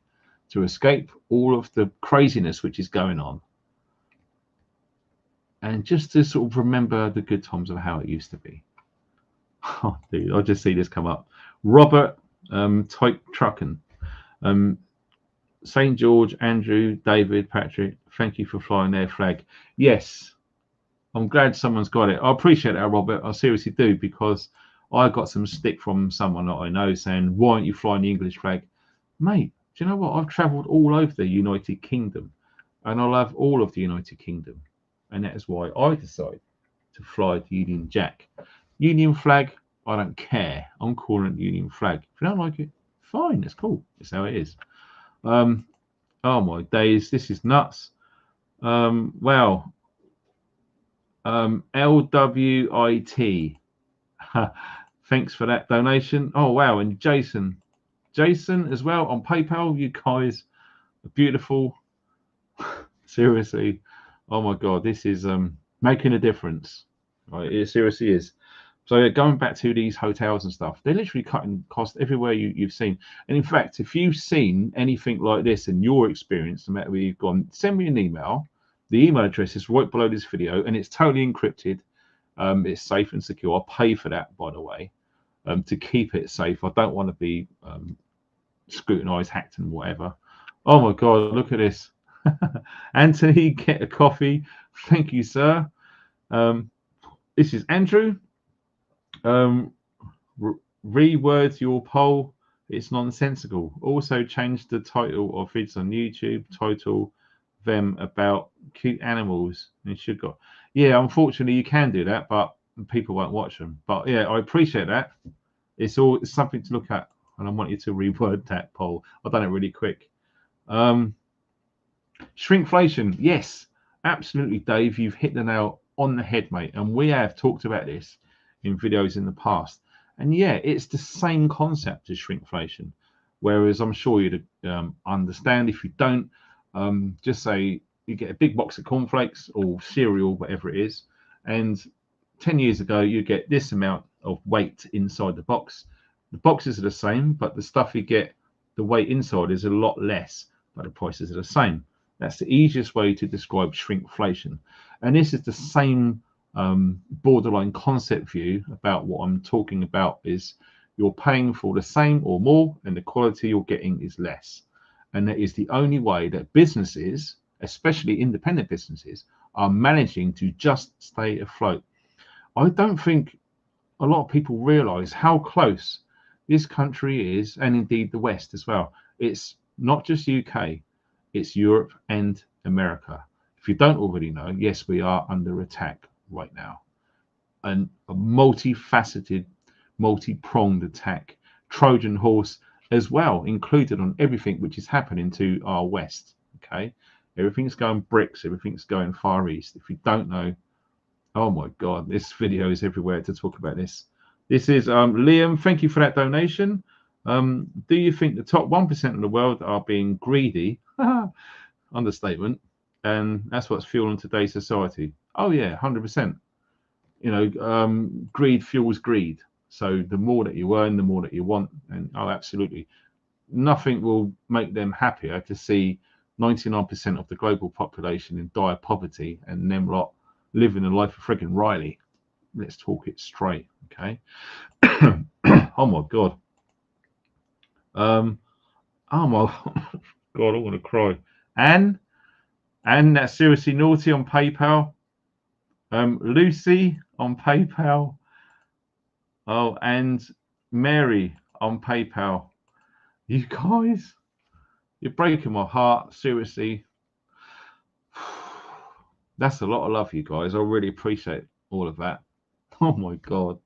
to escape all of the craziness which is going on. And just to sort of remember the good times of how it used to be. Oh, dude, I just see this come up. Robert Type Truckin. St. George, Andrew, David, Patrick, thank you for flying their flag. Yes, I'm glad someone's got it. I appreciate that, Robert. I seriously do, because I got some stick from someone that I know saying, why aren't you flying the English flag? Mate, do you know what? I've travelled all over the United Kingdom, and I love all of the United Kingdom. And that is why I decided to fly the Union Jack. Union flag, I don't care. I'm calling it Union flag. If you don't like it, fine. It's cool. It's how it is. Oh my days, this is nuts. Wow. LWIT. Thanks for that donation. Oh wow, and Jason as well on PayPal. You guys are beautiful. Seriously. Oh my God, this is making a difference. Right, it seriously is. So going back to these hotels and stuff, they're literally cutting costs everywhere you've seen. And in fact, if you've seen anything like this in your experience, no matter where you've gone, send me an email. The email address is right below this video, and it's totally encrypted. It's safe and secure. I'll pay for that, by the way, to keep it safe. I don't want to be scrutinized, hacked, and whatever. Oh my God, look at this. Anthony, get a coffee. Thank you, sir. This is Andrew. Reword your poll. It's nonsensical. Also change the title of vids on YouTube. Title them about cute animals. And should go. Yeah, unfortunately you can do that, but people won't watch them. But yeah, I appreciate that. It's something to look at, and I want you to reword that poll. I've done it really quick. Shrinkflation. Yes, absolutely, Dave. You've hit the nail on the head, mate. And we have talked about this in videos in the past. And yeah, it's the same concept as shrinkflation. Whereas I'm sure you'd understand. If you don't, just say you get a big box of cornflakes or cereal, whatever it is, and 10 years ago you get this amount of weight inside the box. The boxes are the same, but the stuff you get, the weight inside is a lot less, but the prices are the same. That's the easiest way to describe shrinkflation. And this is the same borderline concept view about what I'm talking about. Is you're paying for the same or more, and the quality you're getting is less. And that is the only way that businesses, especially independent businesses, are managing to just stay afloat. I don't think a lot of people realize how close this country is, and indeed the West as well. It's not just UK, it's Europe and America. If you don't already know, yes, we are under attack right now. And a multifaceted, multi-pronged attack, Trojan horse as well, included on everything which is happening to our West. Okay, everything's going bricks, everything's going Far East. If you don't know, oh my God, this video is everywhere to talk about this. This is Liam. Thank you for that donation. Do you think the top 1% of the world are being greedy? Understatement. And that's what's fueling today's society. Oh yeah, 100%. You know, greed fuels greed. So the more that you earn, the more that you want. And oh, absolutely. Nothing will make them happier to see 99% of the global population in dire poverty and them lot living the life of friggin' Riley. Let's talk it straight, okay? Oh my God. Oh my God, I want to cry. And that's seriously naughty on PayPal. Lucy on PayPal. Oh, and Mary on PayPal. You guys, you're breaking my heart. Seriously. That's a lot of love, you guys. I really appreciate all of that. Oh my God.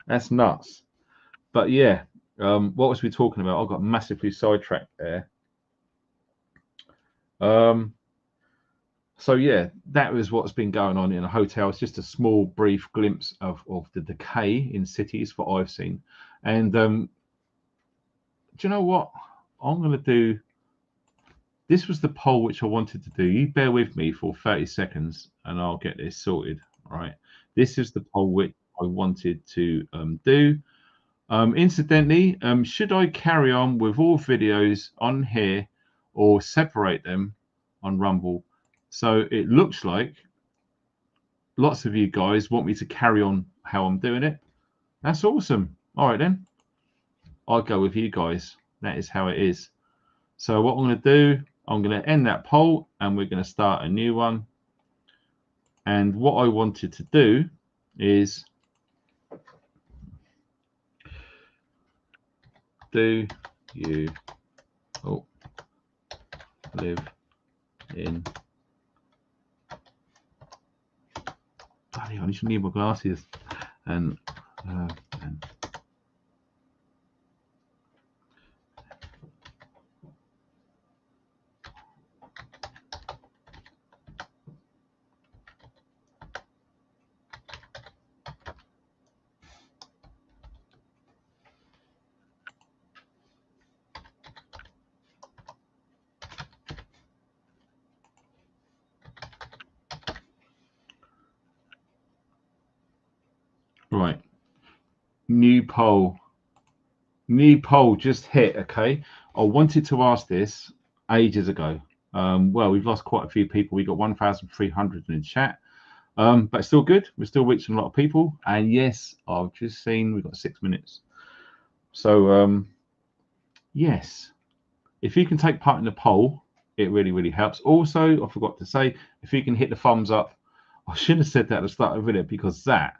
That's nuts. But yeah, what was we talking about? I got massively sidetracked there. So yeah, that was what's been going on in a hotel. It's just a small, brief glimpse of the decay in cities that I've seen. And do you know what? I'm going to do. This was the poll which I wanted to do. You bear with me for 30 seconds and I'll get this sorted. All right. This is the poll which I wanted to do. Incidentally, should I carry on with all videos on here or separate them on Rumble? So it looks like lots of you guys want me to carry on how I'm doing it. That's awesome. All right, then. I'll go with you guys. That is how it is. So what I'm going to do, I'm going to end that poll and we're going to start a new one. And what I wanted to do is, do you live in... Bloody hell, I just need my glasses. And right, new poll just hit. Okay, I wanted to ask this ages ago. Well, we've lost quite a few people. We got 1,300 in the chat, but it's still good. We're still reaching a lot of people. And yes, I've just seen we've got 6 minutes. So yes, if you can take part in the poll, it really, really helps. Also, I forgot to say, if you can hit the thumbs up. I shouldn't have said that at the start of the video, because that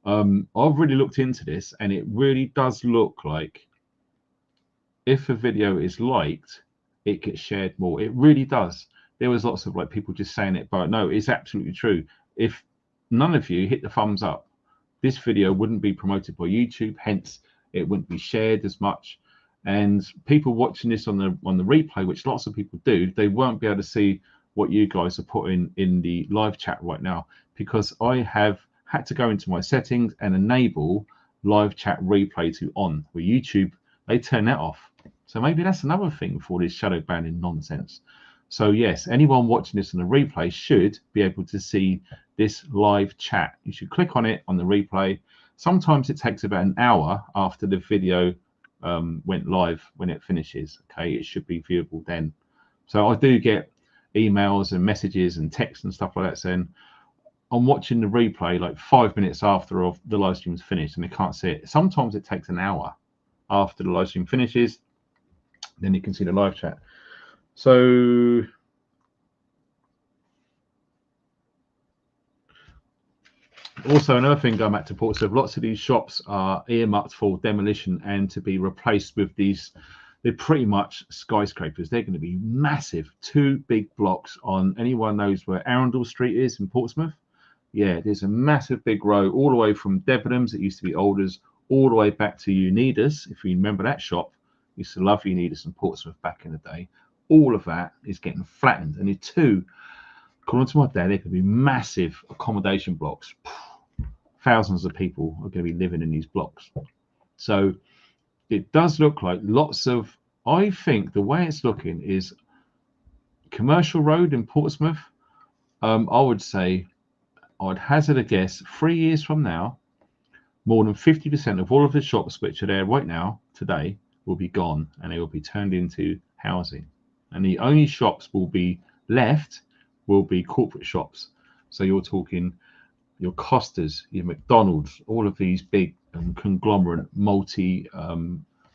I've really looked into this, and it really does look like if a video is liked, it gets shared more. It really does. There was lots of like people just saying it, but no, it's absolutely true. If none of you hit the thumbs up, this video wouldn't be promoted by YouTube, hence it wouldn't be shared as much. And people watching this on the replay, which lots of people do, they won't be able to see what you guys are putting in the live chat right now, because I have had to go into my settings and enable live chat replay to on. With YouTube, they turn that off. So maybe that's another thing for this shadow banning nonsense. So yes, anyone watching this on the replay should be able to see this live chat. You should click on it on the replay. Sometimes it takes about an hour after the video went live when it finishes. Okay, it should be viewable then. So I do get emails and messages and texts and stuff like that saying, I'm watching the replay like 5 minutes after the live stream's finished and they can't see it. Sometimes it takes an hour after the live stream finishes, then you can see the live chat. So also another thing going back to Portsmouth, lots of these shops are earmarked for demolition and to be replaced with these, they're pretty much skyscrapers. They're going to be massive, 2 big blocks on, anyone knows where Arundel Street is in Portsmouth? Yeah, there's a massive big row all the way from Debenhams, it used to be Alders, all the way back to Unidas. If you remember that shop, used to love Unidas in Portsmouth back in the day. All of that is getting flattened, and the 2, according to my dad, there could be massive accommodation blocks. Thousands of people are going to be living in these blocks. So it does look like lots of, I think the way it's looking is Commercial Road in Portsmouth. I would say, I'd hazard a guess, 3 years from now, more than 50% of all of the shops which are there right now, today, will be gone and they will be turned into housing. And the only shops will be left will be corporate shops. So you're talking your Costas, your McDonald's, all of these big conglomerate multi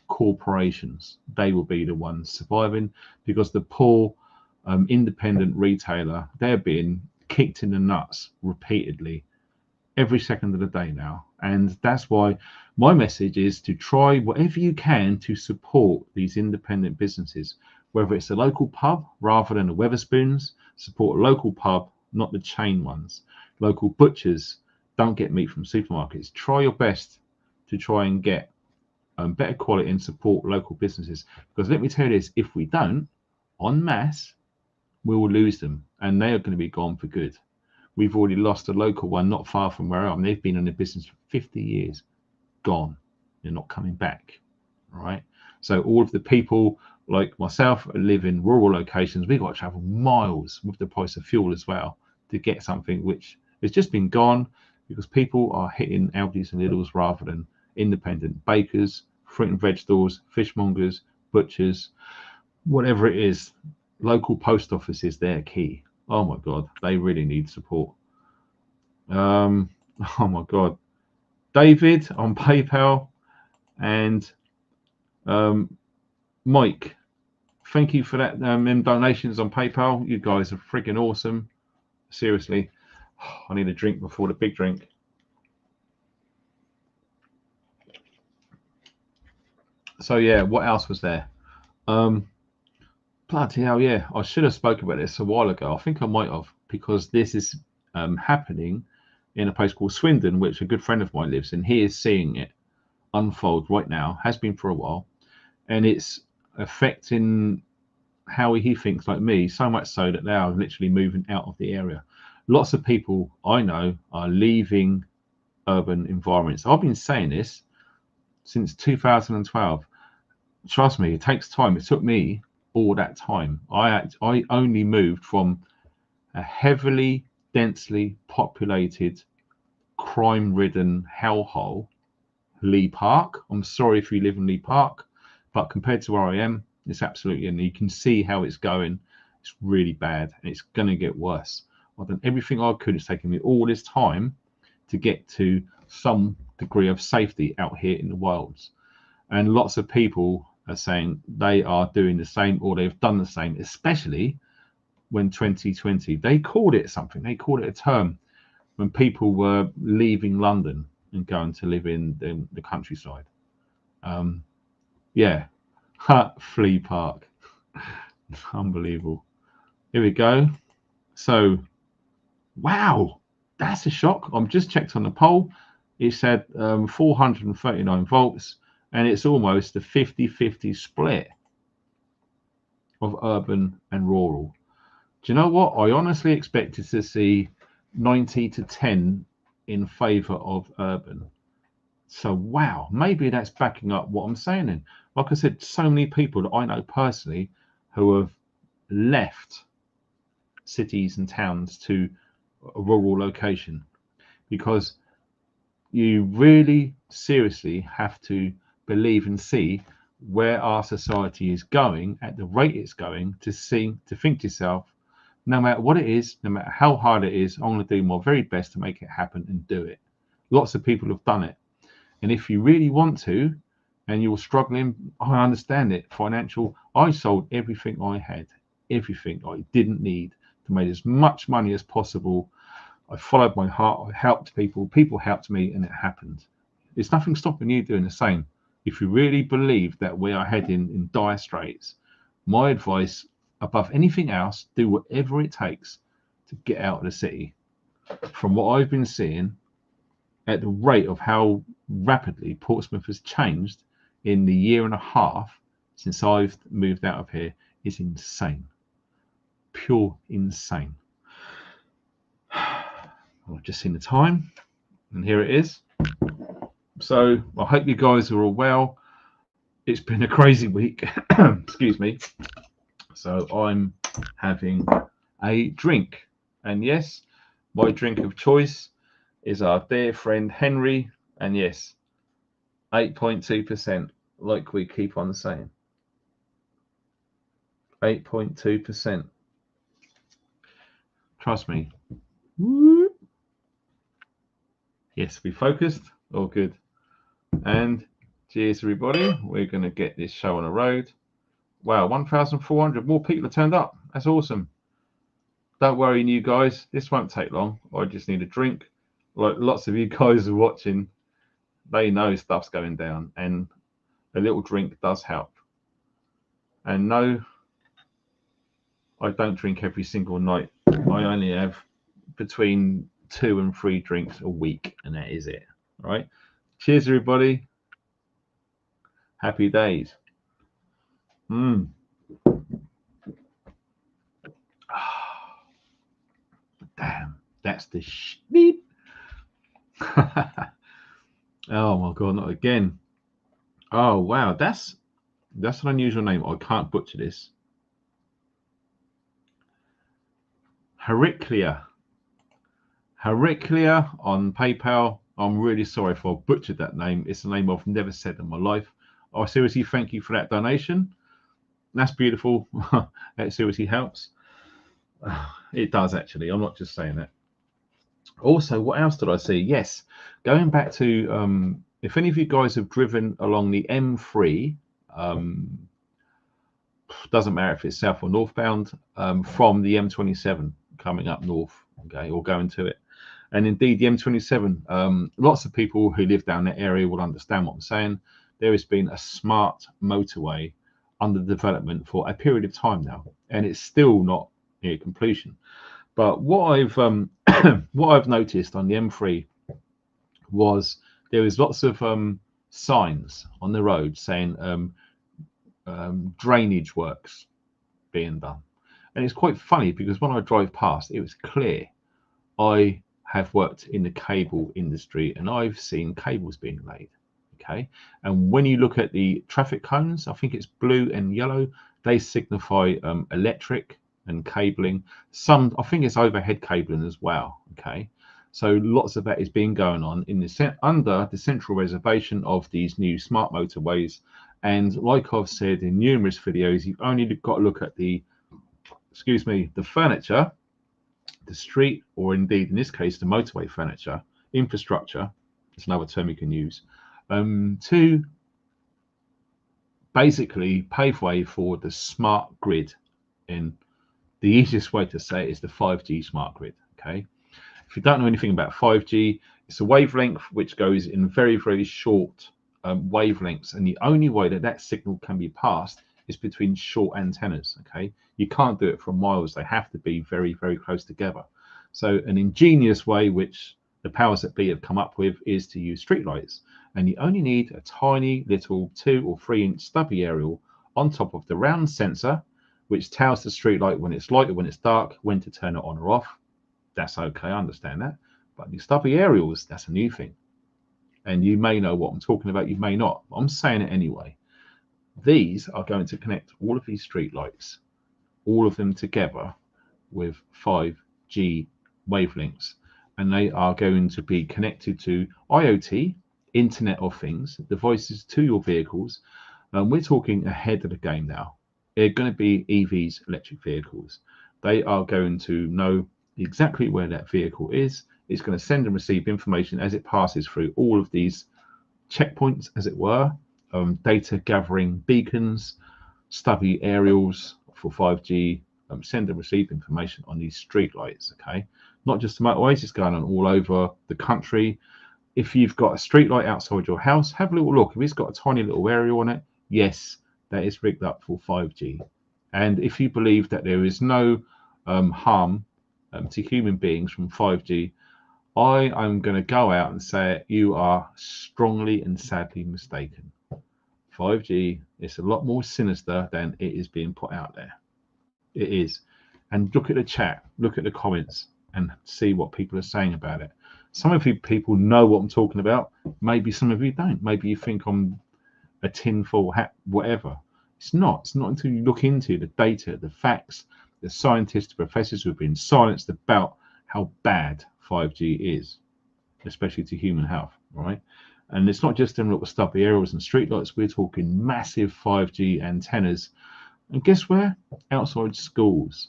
corporations, they will be the ones surviving, because the poor independent retailer, they're being kicked in the nuts repeatedly every second of the day now. And that's why my message is to try whatever you can to support these independent businesses, whether it's a local pub rather than the Weatherspoons. Support a local pub, not the chain ones. Local butchers, don't get meat from supermarkets. Try your best to try and get better quality and support local businesses, because let me tell you this, if we don't, en masse, we will lose them and they are going to be gone for good. We've already lost a local one not far from where I am. They've been in the business for 50 years. Gone. They're not coming back. All right. So all of the people like myself live in rural locations. We've got to travel miles with the price of fuel as well to get something which has just been gone, because people are hitting Aldi's and Lidl's rather than independent bakers, fruit and veg stores, fishmongers, butchers, whatever it is. Local post offices, they're key. Oh my God, they really need support. Oh my God. David on PayPal and Mike, thank you for that. Them donations on PayPal. You guys are freaking awesome. Seriously, I need a drink before the big drink. So yeah, what else was there? Bloody hell, yeah. I should have spoken about this a while ago. I think I might have, because this is happening in a place called Swindon, which a good friend of mine lives in. He is seeing it unfold right now, has been for a while, and it's affecting how he thinks like me, so much so that they are literally moving out of the area. Lots of people I know are leaving urban environments. I've been saying this since 2012. Trust me, it takes time. It took me all that time. I only moved from a heavily, densely populated, crime-ridden hellhole, Lee Park. I'm sorry if you live in Lee Park, but compared to where I am, it's absolutely, and you can see how it's going. It's really bad, and it's going to get worse. I've done everything I could. It's taken me all this time to get to some degree of safety out here in the wilds, and lots of people are saying they are doing the same, or they've done the same, especially when 2020, they called it something, they called it a term, when people were leaving London and going to live in the countryside. Yeah, Flea Park. Unbelievable. Here we go. So, wow, that's a shock. I'm just checked on the poll. It said 439 votes, and it's almost a 50-50 split of urban and rural. Do you know what? I honestly expected to see 90-10 in favor of urban. So, wow, maybe that's backing up what I'm saying then. Like I said, so many people that I know personally who have left cities and towns to a rural location, because you really seriously have to believe and see where our society is going at the rate it's going to think to yourself, No matter what it is, no matter how hard it is, I'm going to do my very best to make it happen and do it. Lots of people have done it. And if you really want to, and you're struggling, I understand it. Financial, I sold everything I had, everything I didn't need to make as much money as possible. I followed my heart. I helped people. People helped me, and it happened. There's nothing stopping you doing the same. If you really believe that we are heading in dire straits, my advice, above anything else, do whatever it takes to get out of the city. From what I've been seeing, at the rate of how rapidly Portsmouth has changed in the year and a half since I've moved out of here, is insane. Pure insane. I've just seen the time, and here it is. So I hope you guys are all well. It's been a crazy week. Excuse me. So I'm having a drink, and yes, my drink of choice is our dear friend Henry, and yes, 8.2%, like we keep on saying. 8.2%. Trust me. Yes, we focused. All good. And cheers, everybody. We're going to get this show on the road. Wow, 1,400 more people have turned up. That's awesome. Don't worry, you guys. This won't take long. I just need a drink. Like lots of you guys are watching, they know stuff's going down, and a little drink does help. And no, I don't drink every single night. I only have between 2 and 3 drinks a week, and that is it. All right. Cheers, everybody. Happy days. Damn, that's the shit. Oh my god, not again. Oh wow, that's an unusual name. I can't butcher this. Heraclea on PayPal. I'm really sorry if I butchered that name. It's a name I've never said in my life. I seriously thank you for that donation. That's beautiful. That seriously helps. It does, actually. I'm not just saying that. Also, what else did I see? Yes, going back to if any of you guys have driven along the M3, doesn't matter if it's south or northbound, from the M27 coming up north, okay, or going to it. And indeed, the M27, lots of people who live down that area will understand what I'm saying. There has been a smart motorway under development for a period of time now, and it's still not near completion. But what I've what I've noticed on the M3 was there was lots of signs on the road saying drainage works being done, and it's quite funny because when I drove past, it was clear. I have worked in the cable industry, and I've seen cables being laid. Okay, and when you look at the traffic cones, I think it's blue and yellow. They signify electric and cabling. Some, I think it's overhead cabling as well. Okay, so lots of that is being going on in the under the central reservation of these new smart motorways. And like I've said in numerous videos, you've only got to look at the, excuse me, the furniture, the street, or indeed in this case the motorway furniture, infrastructure, it's another term you can use, to basically pave way for the smart grid. And the easiest way to say it is the 5G smart grid. Okay, if you don't know anything about 5G, it's a wavelength which goes in very, very short wavelengths, and the only way that that signal can be passed is between short antennas. Okay, you can't do it from miles. They have to be very, very close together. So an ingenious way which the powers that be have come up with is to use streetlights, and you only need a tiny little 2 or 3 inch stubby aerial on top of the round sensor, which tells the streetlight when it's light or when it's dark, when to turn it on or off. That's okay, I understand that. But the stubby aerials, that's a new thing. And you may know what I'm talking about, you may not. I'm saying it anyway. These are going to connect all of these streetlights, all of them together with 5G wavelengths. And they are going to be connected to IoT, Internet of Things, devices to your vehicles. We're talking ahead of the game now. They're going to be EVs, electric vehicles. They are going to know exactly where that vehicle is. It's going to send and receive information as it passes through all of these checkpoints, as it were, data gathering beacons, stubby aerials for 5G, send and receive information on these street lights. Okay, not just the motorways, it's going on all over the country. If you've got a street light outside your house, have a little look. If it's got a tiny little aerial on it, yes, that is rigged up for 5G. And if you believe that there is no harm to human beings from 5G, I am going to go out and say you are strongly and sadly mistaken. 5G is a lot more sinister than it is being put out there. It is. And look at the chat, look at the comments, and see what people are saying about it. Some of you people know what I'm talking about. Maybe some of you don't. Maybe you think I'm a tinfoil hat, whatever. It's not. It's not until you look into the data, the facts, the scientists, the professors who have been silenced about how bad 5G is, especially to human health, right? And it's not just them little stubby aerials and streetlights. We're talking massive 5G antennas. And guess where? Outside schools,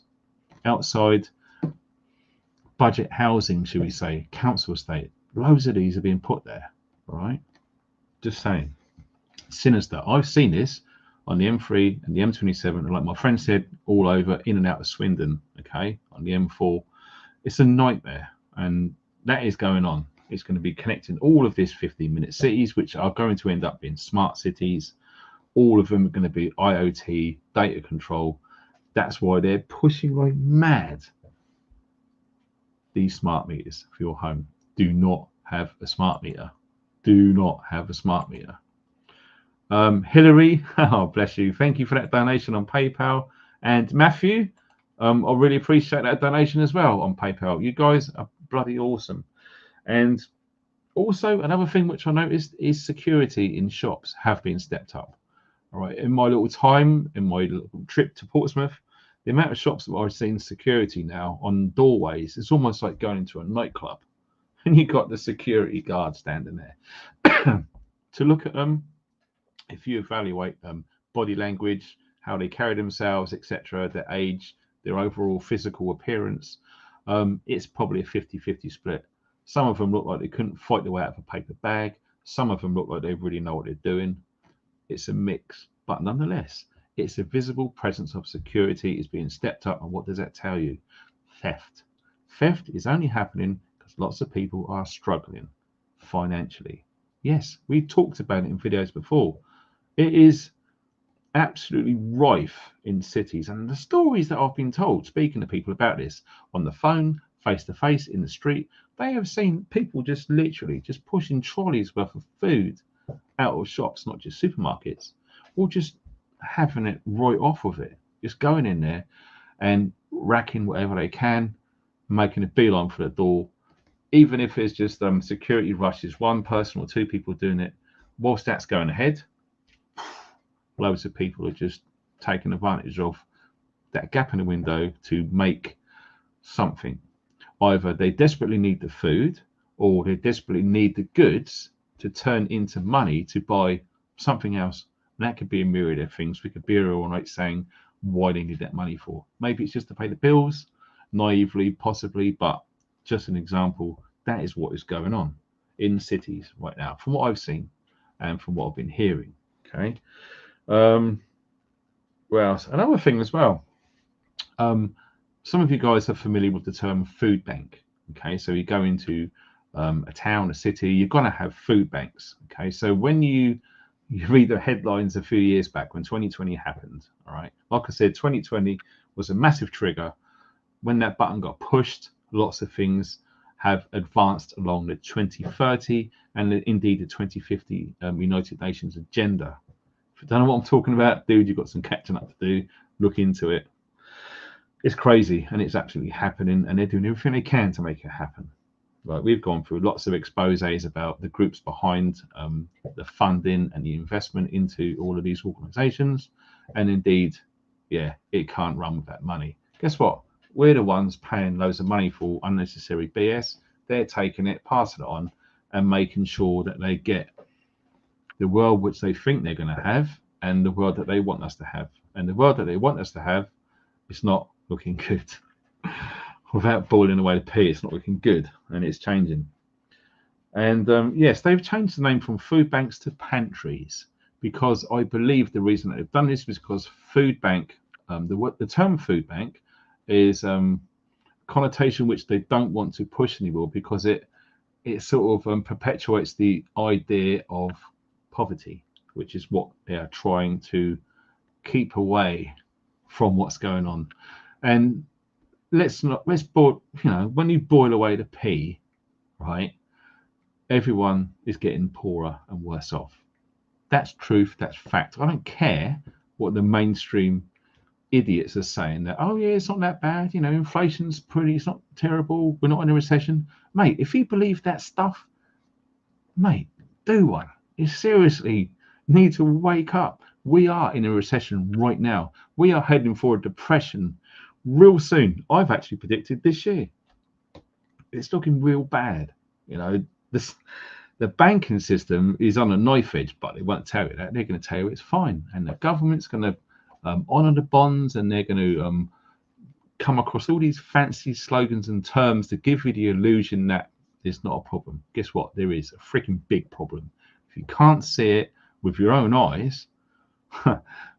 outside budget housing, should we say, council estate. Loads of these are being put there, right? Just saying. Sinister. I've seen this on the M3 and the M27, and like my friend said, all over, in and out of Swindon, okay, on the M4. It's a nightmare, and that is going on. It's going to be connecting all of these 15-minute cities, which are going to end up being smart cities. All of them are going to be IoT, data control. That's why they're pushing like mad these smart meters for your home. Do not have a smart meter. Do not have a smart meter. Hillary, oh bless you. Thank you for that donation on PayPal. And Matthew, I really appreciate that donation as well on PayPal. You guys are bloody awesome. And also another thing which I noticed is security in shops have been stepped up. All right, in my little time, in my little trip to Portsmouth, the amount of shops that I've seen security now on doorways, it's almost like going into a nightclub. And you've got the security guard standing there. To look at them, if you evaluate body language, how they carry themselves, etc., their age, their overall physical appearance, it's probably a 50-50 split. Some of them look like they couldn't fight their way out of a paper bag. Some of them look like they really know what they're doing. It's a mix, but nonetheless, it's a visible presence of security is being stepped up. And what does that tell you? Theft. Theft is only happening because lots of people are struggling financially. Yes, we talked about it in videos before. It is absolutely rife in cities, and the stories that I've been told, speaking to people about this on the phone, face to face, in the street, they have seen people just literally just pushing trolleys worth of food out of shops, not just supermarkets, or just having it right off of it, just going in there and racking whatever they can, making a beeline for the door, even if it's just security rushes, one person or two people doing it. Whilst that's going ahead, loads of people are just taking advantage of that gap in the window to make something. Either they desperately need the food, or they desperately need the goods to turn into money to buy something else. And that could be a myriad of things. We could be all right saying why they need that money for. Maybe it's just to pay the bills, naively, possibly, but just an example. That is what is going on in cities right now, from what I've seen and from what I've been hearing. Okay. Well, another thing as well. Some of you guys are familiar with the term food bank. Okay, so you go into a town, a city, you're going to have food banks. Okay, so when you read the headlines a few years back when 2020 happened, all right, like I said, 2020 was a massive trigger. When that button got pushed, lots of things have advanced along the 2030 and indeed the 2050 United Nations agenda. If you don't know what I'm talking about, dude, you've got some catching up to do. Look into it. It's crazy, and it's absolutely happening, and they're doing everything they can to make it happen. Right, we've gone through lots of exposés about the groups behind the funding and the investment into all of these organisations, and indeed, yeah, it can't run without money. Guess what? We're the ones paying loads of money for unnecessary BS. They're taking it, passing it on, and making sure that they get the world which they think they're going to have, and the world that they want us to have. And the world that they want us to have is not looking good. Without boiling away the pea, it's not looking good, and it's changing. And yes, they've changed the name from food banks to pantries because I believe the reason that they've done this was because food bank, the term food bank is connotation which they don't want to push anymore because it sort of perpetuates the idea of poverty, which is what they are trying to keep away from what's going on. And let's boil, when you boil away the pea, right, everyone is getting poorer and worse off. That's truth, that's fact. I don't care what the mainstream idiots are saying that, oh yeah, it's not that bad, inflation's it's not terrible, we're not in a recession. Mate, if you believe that stuff, mate, do one. You seriously need to wake up. We are in a recession right now. We are heading for a depression real soon. I've actually predicted this year. It's looking real bad. The banking system is on a knife edge, but they won't tell you that. They're going to tell you it's fine. And the government's going to honour the bonds, and they're going to come across all these fancy slogans and terms to give you the illusion that there's not a problem. Guess what? There is a freaking big problem. If you can't see it with your own eyes,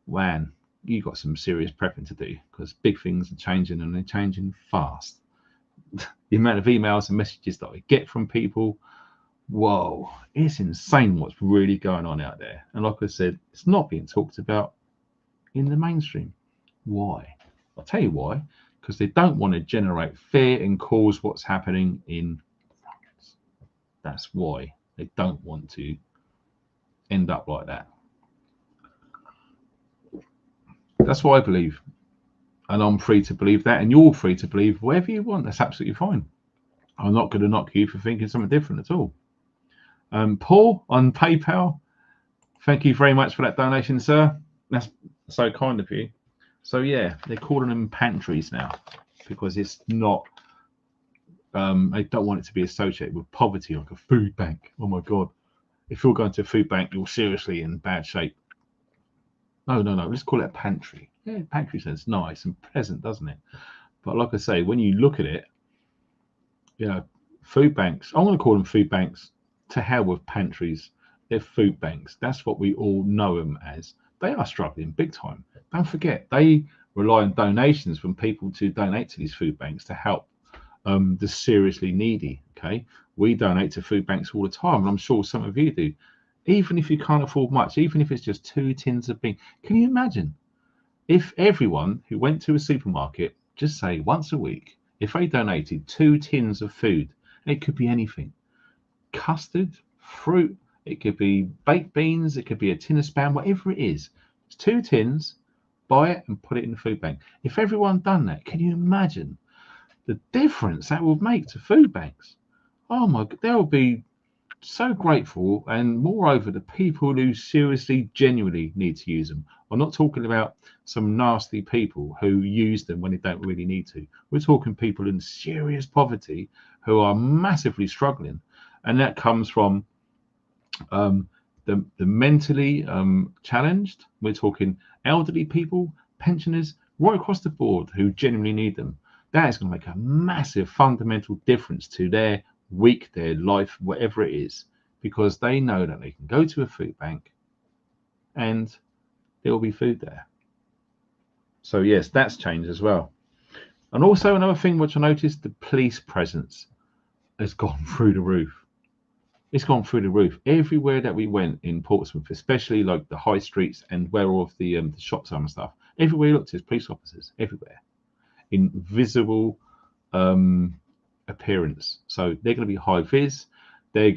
man, you got some serious prepping to do because big things are changing and they're changing fast. The amount of emails and messages that I get from people, whoa, it's insane what's really going on out there. And like I said, it's not being talked about in the mainstream. Why? I'll tell you why. Because they don't want to generate fear and cause what's happening in France. That's why they don't want to end up like that. That's what I believe. And I'm free to believe that, and you're free to believe whatever you want. That's absolutely fine. I'm not going to knock you for thinking something different at all. Paul on PayPal, thank you very much for that donation, sir. That's so kind of you. So yeah, they're calling them pantries now because it's not. They don't want it to be associated with poverty like a food bank. Oh my God! If you're going to a food bank, you're seriously in bad shape. No. Let's call it a pantry. Yeah, pantry sounds nice and pleasant, doesn't it? But like I say, when you look at it, food banks. I'm going to call them food banks. To hell with pantries. They're food banks. That's what we all know them as. They are struggling big time. Don't forget, they rely on donations from people to donate to these food banks to help the seriously needy. Okay, we donate to food banks all the time, and I'm sure some of you do. Even if you can't afford much, even if it's just 2 tins of beans. Can you imagine if everyone who went to a supermarket, just say once a week, if they donated 2 tins of food, it could be anything. Custard, fruit, it could be baked beans, it could be a tin of spam, whatever it is. It's 2 tins, buy it and put it in the food bank. If everyone done that, can you imagine the difference that would make to food banks? Oh my God, they'll be so grateful. And moreover, the people who seriously, genuinely need to use them. I'm not talking about some nasty people who use them when they don't really need to. We're talking people in serious poverty who are massively struggling. And that comes from the mentally challenged. We're talking elderly people, pensioners, right across the board who genuinely need them. That is going to make a massive fundamental difference to their week, their life, whatever it is, because they know that they can go to a food bank and there will be food there. So yes, that's changed as well. And also another thing which I noticed, the police presence has gone through the roof. It's gone through the roof everywhere that we went in Portsmouth, especially like the high streets and where all of the shops are and stuff. Everywhere you looked, there's police officers everywhere in visible appearance. So they're going to be high vis. They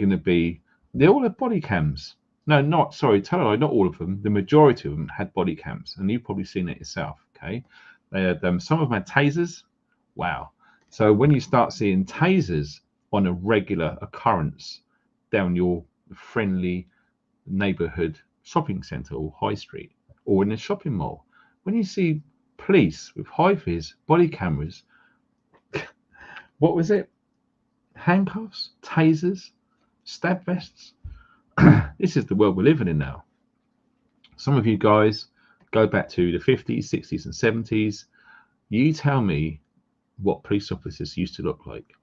all have body cams. No, not all of them. The majority of them had body cams, and you've probably seen it yourself. Okay, they had some of them had tasers. Wow. So when you start seeing tasers on a regular occurrence down your friendly neighborhood shopping center or high street or in a shopping mall, when you see police with high vis body cameras, what was it? Handcuffs, tasers, stab vests. This is the world we're living in now. Some of you guys go back to the 50s, 60s, and 70s. You tell me what police officers used to look like.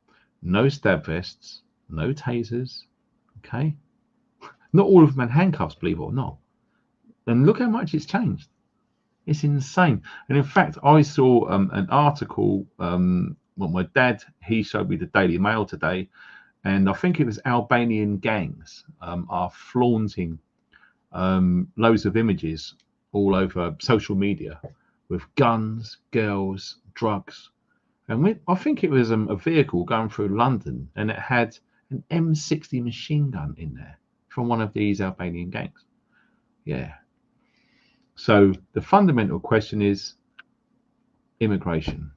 No stab vests, no tasers, okay? Not all of them had handcuffs, believe it or not. And look how much it's changed. It's insane. And in fact, I saw an article. Well, my dad, he showed me the Daily Mail today, and I think it was Albanian gangs are flaunting loads of images all over social media with guns, girls, drugs. And I think it was a vehicle going through London, and it had an M60 machine gun in there from one of these Albanian gangs. Yeah. So the fundamental question is immigration,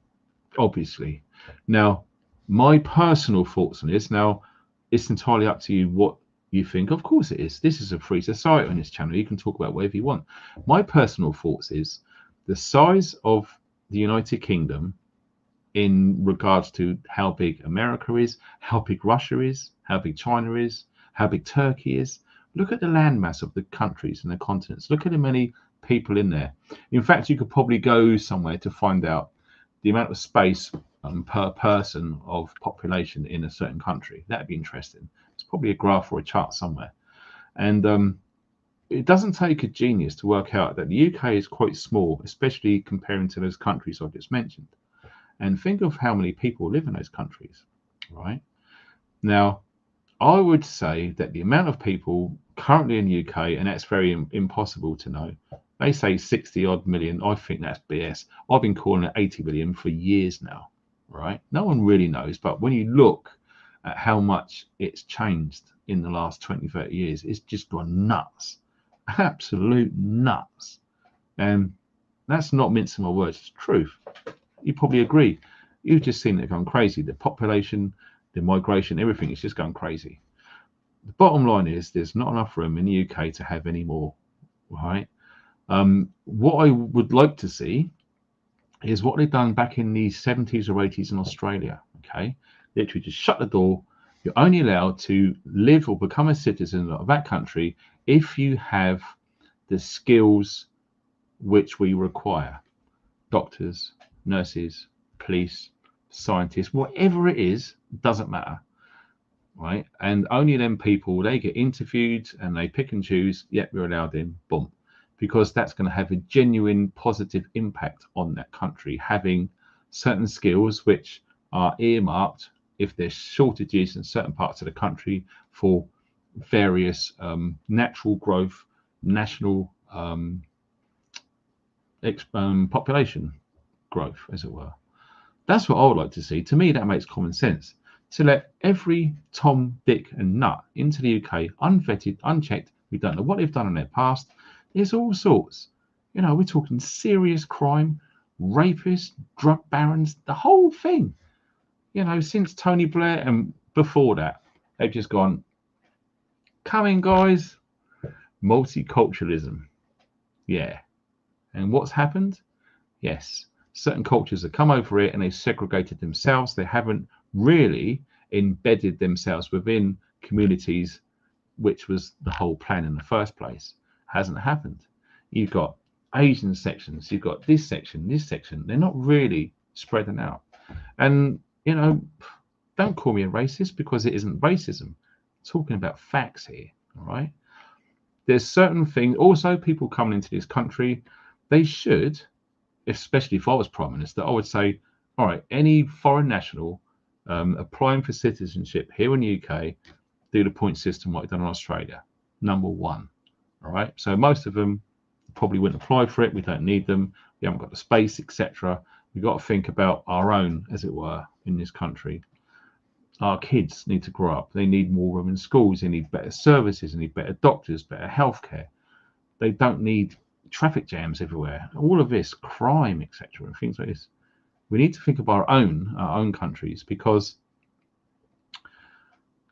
obviously. Now, my personal thoughts on this, now, it's entirely up to you what you think. Of course it is. This is a free society on this channel. You can talk about whatever you want. My personal thoughts is the size of the United Kingdom in regards to how big America is, how big Russia is, how big China is, how big Turkey is. Look at the landmass of the countries and the continents. Look at the many people in there. In fact, you could probably go somewhere to find out the amount of space per person of population in a certain country. That'd be interesting. It's probably a graph or a chart somewhere. And it doesn't take a genius to work out that the UK is quite small, especially comparing to those countries I've just mentioned. And think of how many people live in those countries, right? Now, I would say that the amount of people currently in the UK, and that's very impossible to know, they say 60 odd million. I think that's BS. I've been calling it 80 million for years now, right? No one really knows. But when you look at how much it's changed in the last 20, 30 years, it's just gone nuts. Absolute nuts. And that's not mincing my words, it's truth. You probably agree. You've just seen it going crazy. The population, the migration, everything is just going crazy. The bottom line is there's not enough room in the UK to have any more, right? What I would like to see is what they've done back in the 70s or 80s in Australia, okay? Literally just shut the door. You're only allowed to live or become a citizen of that country if you have the skills which we require. Doctors, nurses, police, scientists, whatever it is, doesn't matter, right? And only them people, they get interviewed and they pick and choose, yep, you're allowed in, boom. Because that's going to have a genuine positive impact on that country, having certain skills which are earmarked if there's shortages in certain parts of the country for various natural growth, national population growth, as it were. That's what I would like to see. To me, that makes common sense. To let every Tom, Dick, and Nut into the UK, unvetted, unchecked. We don't know what they've done in their past. There's all sorts. You know, we're talking serious crime, rapists, drug barons, the whole thing. You know, since Tony Blair and before that, they've just gone, come in, guys. Multiculturalism. Yeah. And what's happened? Yes. Certain cultures have come over here and they've segregated themselves. They haven't really embedded themselves within communities, which was the whole plan in the first place. Hasn't happened. You've got Asian sections, you've got this section, this section. They're not really spreading out. And, you know, don't call me a racist because it isn't racism. I'm talking about facts here, all right? There's certain things. Also, people coming into this country, they should, especially if I was Prime Minister, I would say, all right, any foreign national applying for citizenship here in the UK, do the point system like done in Australia. Number one. All right. So most of them probably wouldn't apply for it. We don't need them. We haven't got the space, etc. We've got to think about our own, as it were, in this country. Our kids need to grow up. They need more room in schools. They need better services. They need better doctors, better healthcare. They don't need traffic jams everywhere. All of this, crime, etc., and things like this. We need to think of our own countries, because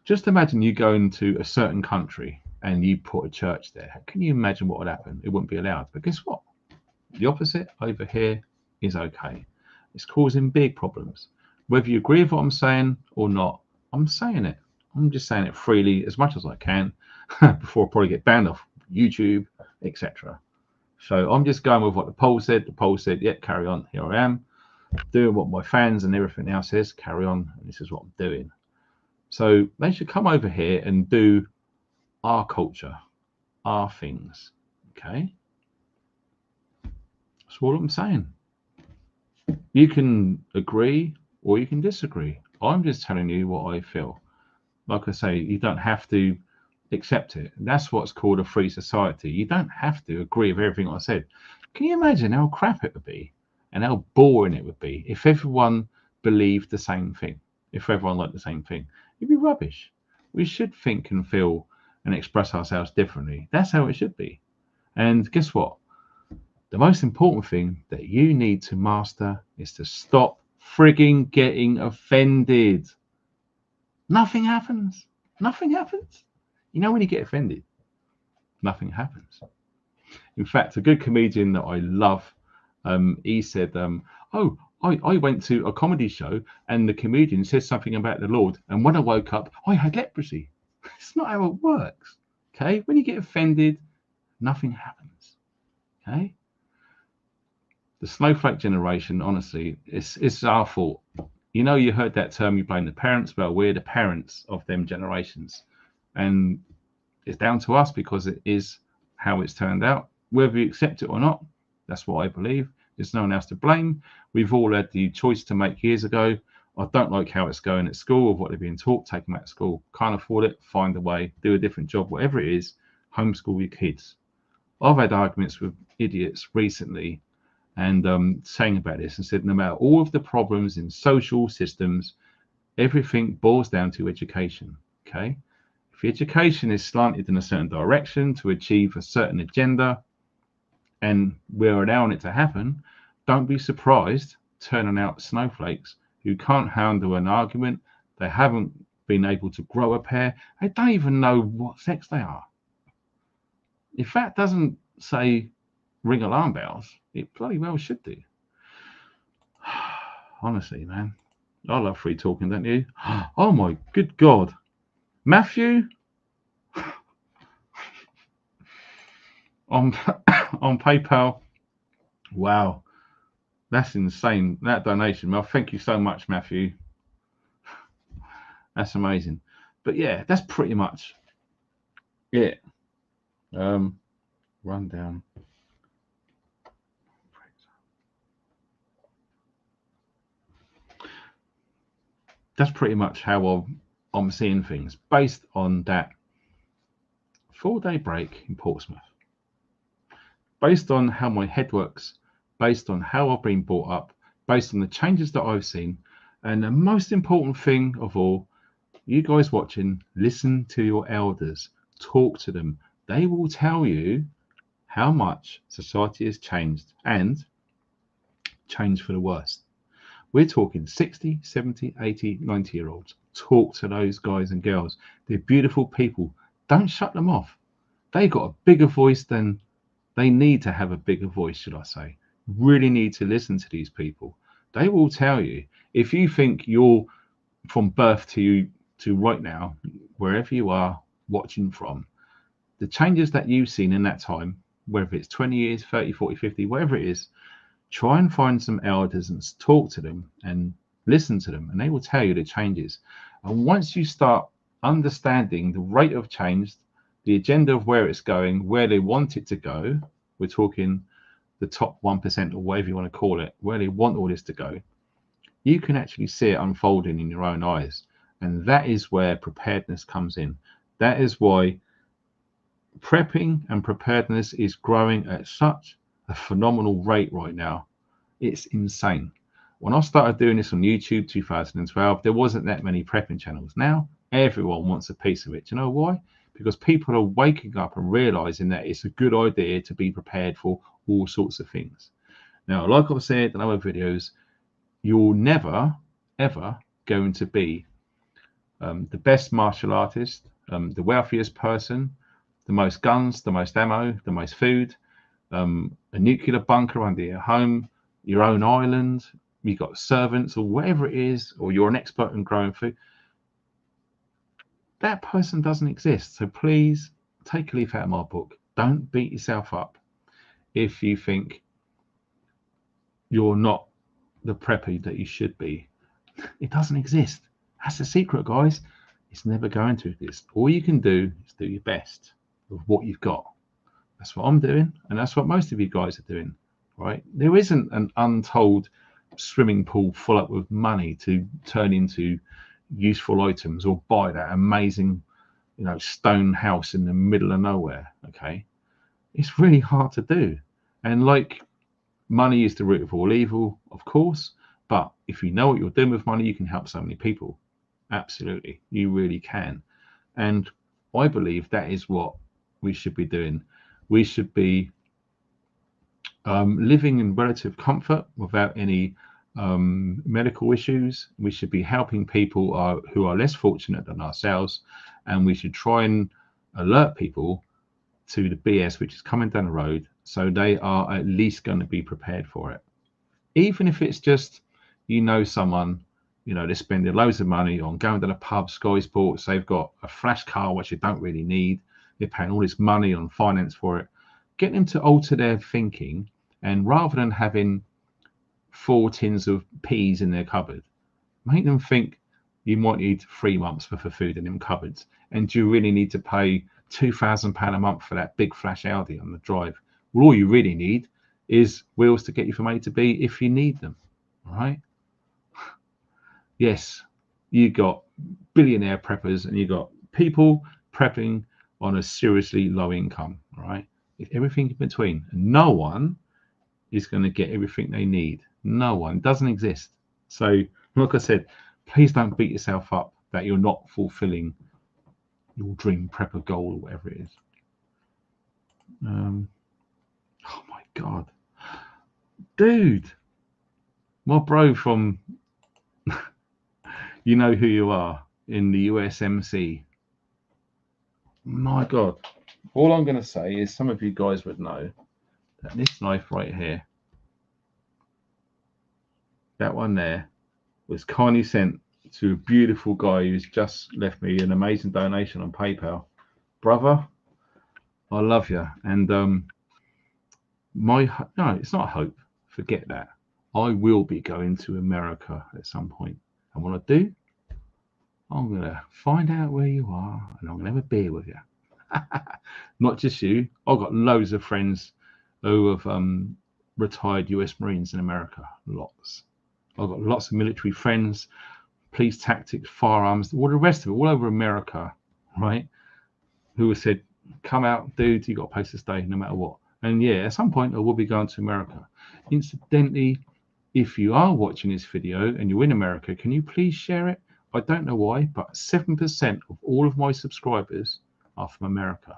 just imagine you go into a certain country and you put a church there. Can you imagine what would happen? It wouldn't be allowed. But guess what? The opposite over here is okay. It's causing big problems. Whether you agree with what I'm saying or not, I'm saying it. I'm just saying it freely as much as I can before I probably get banned off YouTube, etc. So I'm just going with what the poll said. The poll said, yeah, carry on. Here I am. doing what my fans and everything else says, carry on, and this is what I'm doing. So they should come over here and do our culture, our things. Okay? That's all I'm saying. You can agree or you can disagree. I'm just telling you what I feel. Like I say, you don't have to accept it. That's what's called a free society. You don't have to agree with everything I said. Can you imagine how crap it would be and how boring it would be if everyone believed the same thing? If everyone liked the same thing, it'd be rubbish. We should think and feel and express ourselves differently. That's how it should be. And guess what? The most important thing that you need to master is to stop frigging getting offended. Nothing happens. Nothing happens. You know, when you get offended, nothing happens. In fact, a good comedian that I love, he said, oh, I went to a comedy show and the comedian said something about the Lord. And when I woke up, I had leprosy. It's not how it works. Okay. When you get offended, nothing happens. Okay. The snowflake generation, honestly, it's our fault. You know, you heard that term, you blame the parents. Well, we're the parents of them generations. And it's down to us because it is how it's turned out. Whether you accept it or not, that's what I believe. There's no one else to blame. We've all had the choice to make years ago. I don't like how it's going at school or what they're being taught. Take them out of school. Can't afford it. Find a way. Do a different job. Whatever it is, homeschool your kids. I've had arguments with idiots recently and saying about this and said no matter all of the problems in social systems, everything boils down to education. Okay. If education is slanted in a certain direction to achieve a certain agenda and we're allowing it to happen, don't be surprised turning out snowflakes who can't handle an argument. They haven't been able to grow a pair. They don't even know what sex they are. If that doesn't say ring alarm bells, it bloody well should do. Honestly, man. I love free talking, don't you? Oh my good God. Matthew on on PayPal. Wow. That's insane. That donation. Well, thank you so much, Matthew. That's amazing. But yeah, that's pretty much it. Rundown. That's pretty much how I'm seeing things based on that 4-day break in Portsmouth. Based on how my head works, based on how I've been brought up, based on the changes that I've seen, and the most important thing of all, you guys watching, listen to your elders, talk to them. They will tell you how much society has changed and changed for the worst. We're talking 60, 70, 80, 90-year-olds. Talk to those guys and girls. They're beautiful people. Don't shut them off. They got a bigger voice than they need to have a bigger voice, should I say. Really need to listen to these people. They will tell you. If you think you're from birth to right now, wherever you are watching from, the changes that you've seen in that time, whether it's 20 years, 30, 40, 50, whatever it is, try and find some elders and talk to them and listen to them, and they will tell you the changes. And once you start understanding the rate of change, the agenda of where it's going, where they want it to go, we're talking the top 1% or whatever you want to call it, where they want all this to go, you can actually see it unfolding in your own eyes. And that is where preparedness comes in. That is why prepping and preparedness is growing at such a phenomenal rate right now. It's insane. When I started doing this on YouTube 2012, there wasn't that many prepping channels. Now everyone wants a piece of it. Do you know why? Because people are waking up and realizing that it's a good idea to be prepared for all sorts of things. Now, like I've said in other videos, you're never ever going to be the best martial artist, the wealthiest person, the most guns, the most ammo, the most food, a nuclear bunker under your home, your own island, you've got servants or whatever it is, or you're an expert in growing food. That person doesn't exist. So please take a leaf out of my book. Don't beat yourself up if you think you're not the prepper that you should be. It doesn't exist. That's the secret, guys. It's never going to exist. All you can do is do your best with what you've got. That's what I'm doing, and that's what most of you guys are doing, right? There isn't an untold swimming pool full up with money to turn into useful items or buy that amazing, stone house in the middle of nowhere. Okay, it's really hard to do, and like, money is the root of all evil, of course. But if you know what you're doing with money, you can help so many people. Absolutely, you really can. And I believe that is what we should be doing. We should be living in relative comfort without any medical issues. We should be helping people who are less fortunate than ourselves, and we should try and alert people to the BS which is coming down the road, so they are at least going to be prepared for it. Even if it's just, someone, they're spending loads of money on going to the pub, Sky Sports, they've got a flash car which they don't really need, they're paying all this money on finance for it. Get them to alter their thinking, and rather than having 4 tins of peas in their cupboard, make them think you might need 3 months worth of food in them cupboards, and do you really need to pay £2,000 a month for that big flash Audi on the drive? Well, all you really need is wheels to get you from A to B if you need them. All right? Yes, you got billionaire preppers, and you got people prepping on a seriously low income. All right? Everything in between. And no one is going to get everything they need. No one. It doesn't exist. So, like I said, please don't beat yourself up that you're not fulfilling your dream prepper goal or whatever it is. Oh my God. Dude. My bro from You Know Who You Are in the USMC. My God. All I'm going to say is some of you guys would know that this knife right here, that one there, was kindly sent to a beautiful guy who's just left me an amazing donation on PayPal. Brother, I love you. And no, it's not hope. Forget that. I will be going to America at some point. And what I do, I'm going to find out where you are, and I'm going to have a beer with you. Not just you. I've got loads of friends who have retired US Marines in America. Lots. I've got lots of military friends, police tactics, firearms, all the rest of it, all over America, right? Who have said, come out, dude, you got a place to stay no matter what. And yeah, at some point I will be going to America. Incidentally, if you are watching this video and you're in America, can you please share it? I don't know why, but 7% of all of my subscribers are from America.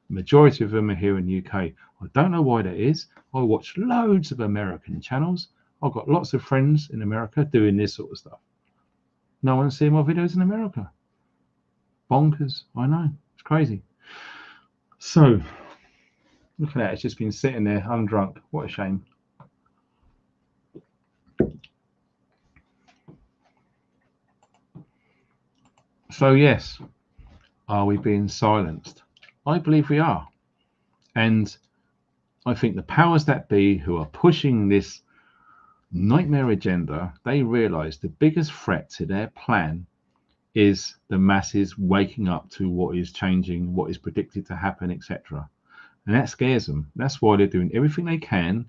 The majority of them are here in the UK. I don't know why that is. I watch loads of American channels. I've got lots of friends in America doing this sort of stuff. No one's seeing my videos in America. Bonkers, I know. It's crazy. So, look at that. It's just been sitting there undrunk. What a shame. So, yes, are we being silenced? I believe we are. And I think the powers that be who are pushing this nightmare agenda, they realize the biggest threat to their plan is the masses waking up to what is changing, what is predicted to happen, etc. And that scares them. That's why they're doing everything they can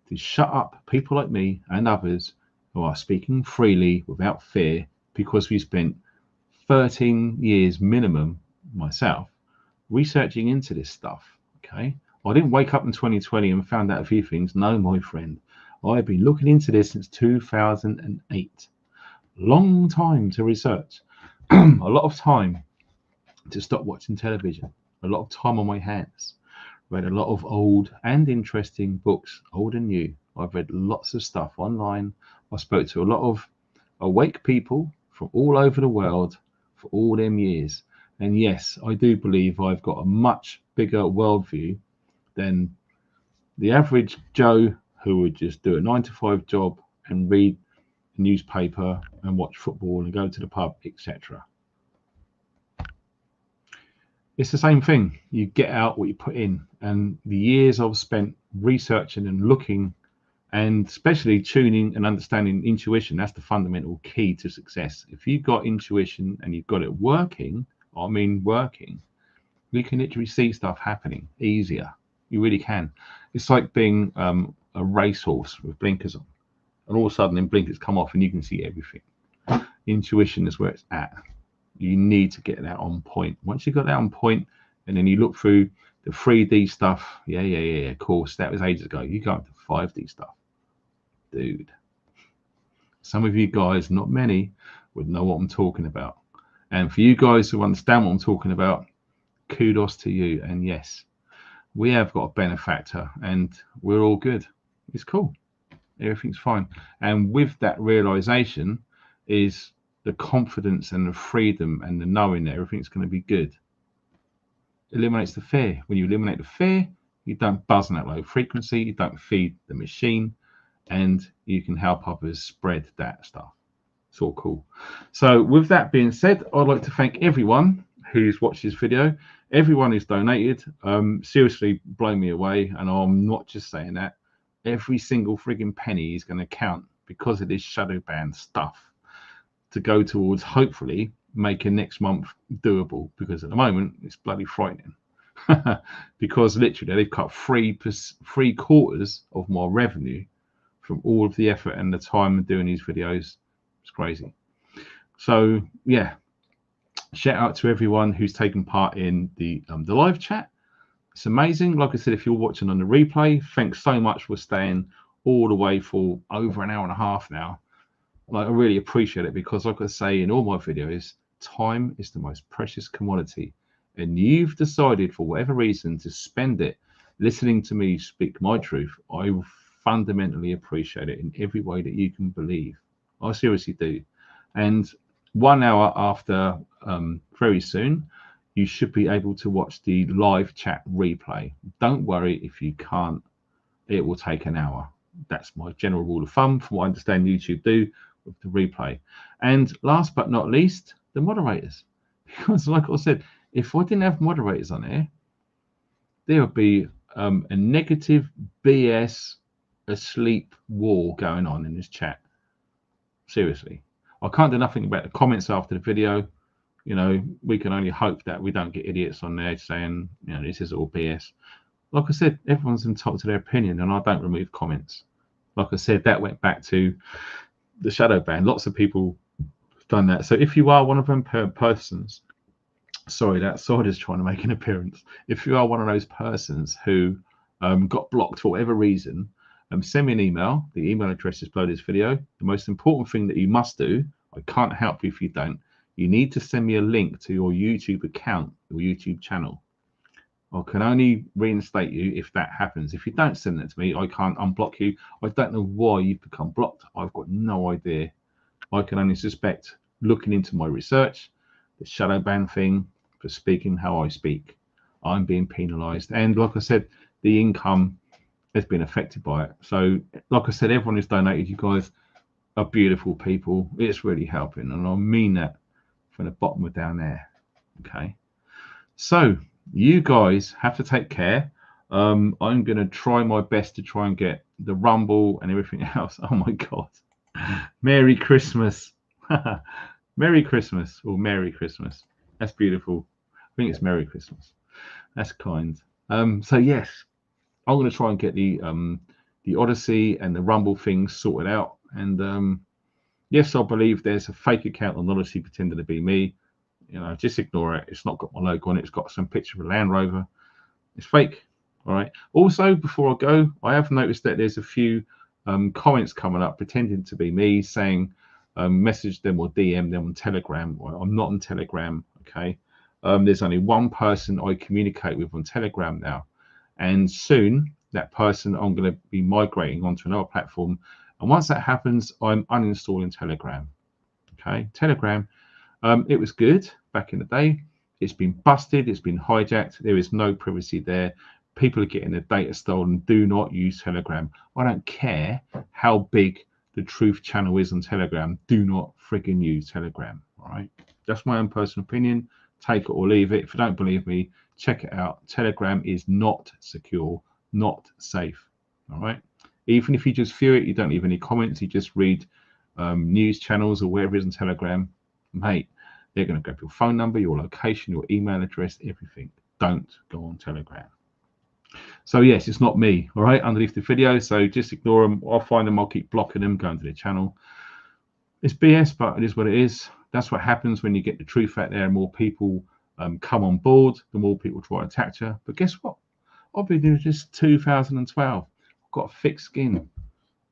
to shut up people like me and others who are speaking freely without fear, because we spent 13 years minimum, myself, researching into this stuff. Okay, I didn't wake up in 2020 and found out a few things. No, my friend, I've been looking into this since 2008. Long time to research. A lot of time to stop watching television. A lot of time on my hands. Read a lot of old and interesting books, old and new. I've read lots of stuff online. I spoke to a lot of awake people from all over the world for all them years. And yes, I do believe I've got a much bigger worldview than the average Joe who would just do a 9-to-5 job and read a newspaper and watch football and go to the pub, etc. It's the same thing. You get out what you put in. And the years I've spent researching and looking And especially tuning and understanding intuition, that's the fundamental key to success. If you've got intuition and you've got it working, I mean working, you can literally see stuff happening easier. You really can. It's like being a racehorse with blinkers on, and all of a sudden then blinkers come off and you can see everything. Intuition is where it's at. You need to get that on point. Once you've got that on point, and then you look through the 3D stuff, yeah, of course, that was ages ago. You go up to 5D stuff. Dude, some of you guys, not many, would know what I'm talking about. And for you guys who understand what I'm talking about, kudos to you. And yes, we have got a benefactor and we're all good. It's cool. Everything's fine. And with that realization is the confidence and the freedom and the knowing that everything's going to be good. Eliminates the fear. When you eliminate the fear, you don't buzz on that low frequency, you don't feed the machine, and you can help others spread that stuff. It's all cool. So with that being said, I'd like to thank everyone who's watched this video, everyone who's donated. Seriously blown me away, and I'm not just saying that. Every single frigging penny is going to count because of this shadow ban stuff to go towards hopefully making next month doable, because at the moment it's bloody frightening. Because literally they've cut 3/4 of my revenue from all of the effort and the time of doing these videos. It's crazy. So yeah, shout out to everyone who's taken part in the live chat. It's amazing. Like I said, if you're watching on the replay, thanks so much for staying all the way for over an hour and a half now. Like, I really appreciate it, because like I say in all my videos, time is the most precious commodity, and you've decided for whatever reason to spend it listening to me speak my truth. I fundamentally appreciate it in every way that you can believe. I seriously do. And 1 hour after, very soon, you should be able to watch the live chat replay. Don't worry if you can't. It will take an hour. That's my general rule of thumb from what I understand YouTube do with the replay. And last but not least, the moderators. Because like I said, if I didn't have moderators on here, there would be a negative BS asleep war going on in this chat. Seriously. I can't do nothing about the comments after the video. You know, we can only hope that we don't get idiots on there saying, you know, this is all BS. Like I said, everyone's entitled to their opinion, and I don't remove comments. Like I said, that went back to the shadow ban. Lots of people have done that. So if you are one of them persons, sorry, that sword is trying to make an appearance. If you are one of those persons who got blocked for whatever reason, send me an email. The email address is below this video. The most important thing that you must do, I can't help you if you don't, you need to send me a link to your YouTube account, your YouTube channel. I can only reinstate you if that happens. If you don't send it to me, I can't unblock you. I don't know why you've become blocked. I've got no idea. I can only suspect, looking into my research, the shadow ban thing for speaking how I speak. I'm being penalized. And like I said, the income has been affected by it. So like I said, everyone who's donated, you guys are beautiful people. It's really helping. And I mean that from the bottom of down there. Okay. So you guys have to take care. I'm going to try my best to try and get the Rumble and everything else. Oh my God. Merry Christmas. Merry Christmas, or Merry Christmas. That's beautiful. I think it's Merry Christmas. That's kind. So yes, I'm going to try and get the Odyssey and the Rumble things sorted out. And yes, I believe there's a fake account on Odyssey pretending to be me. You know, just ignore it. It's not got my logo on it. It's got some picture of a Land Rover. It's fake. All right. Also, before I go, I have noticed that there's a few comments coming up pretending to be me, saying message them or DM them on Telegram. Well, I'm not on Telegram. Okay. There's only one person I communicate with on Telegram now, and soon that person I'm going to be migrating onto another platform. And once that happens, I'm uninstalling Telegram. Okay. Telegram. It was good back in the day. It's been busted. It's been hijacked. There is no privacy there. People are getting their data stolen. Do not use Telegram. I don't care how big the truth channel is on Telegram. Do not frigging use Telegram. All right. That's my own personal opinion. Take it or leave it. If you don't believe me, check it out. Telegram is not secure, not safe. All right. Even if you just view it, you don't leave any comments, you just read news channels or whatever it is on Telegram, mate, they're going to grab your phone number, your location, your email address, everything. Don't go on Telegram. So yes, it's not me, all right, underneath the video. So just ignore them. I'll find them. I'll keep blocking them, going to their channel. It's BS, but it is what it is. That's what happens when you get the truth out there and more people come on board, the more people try to attack you. But guess what? I've been doing this 2012. I've got a thick skin.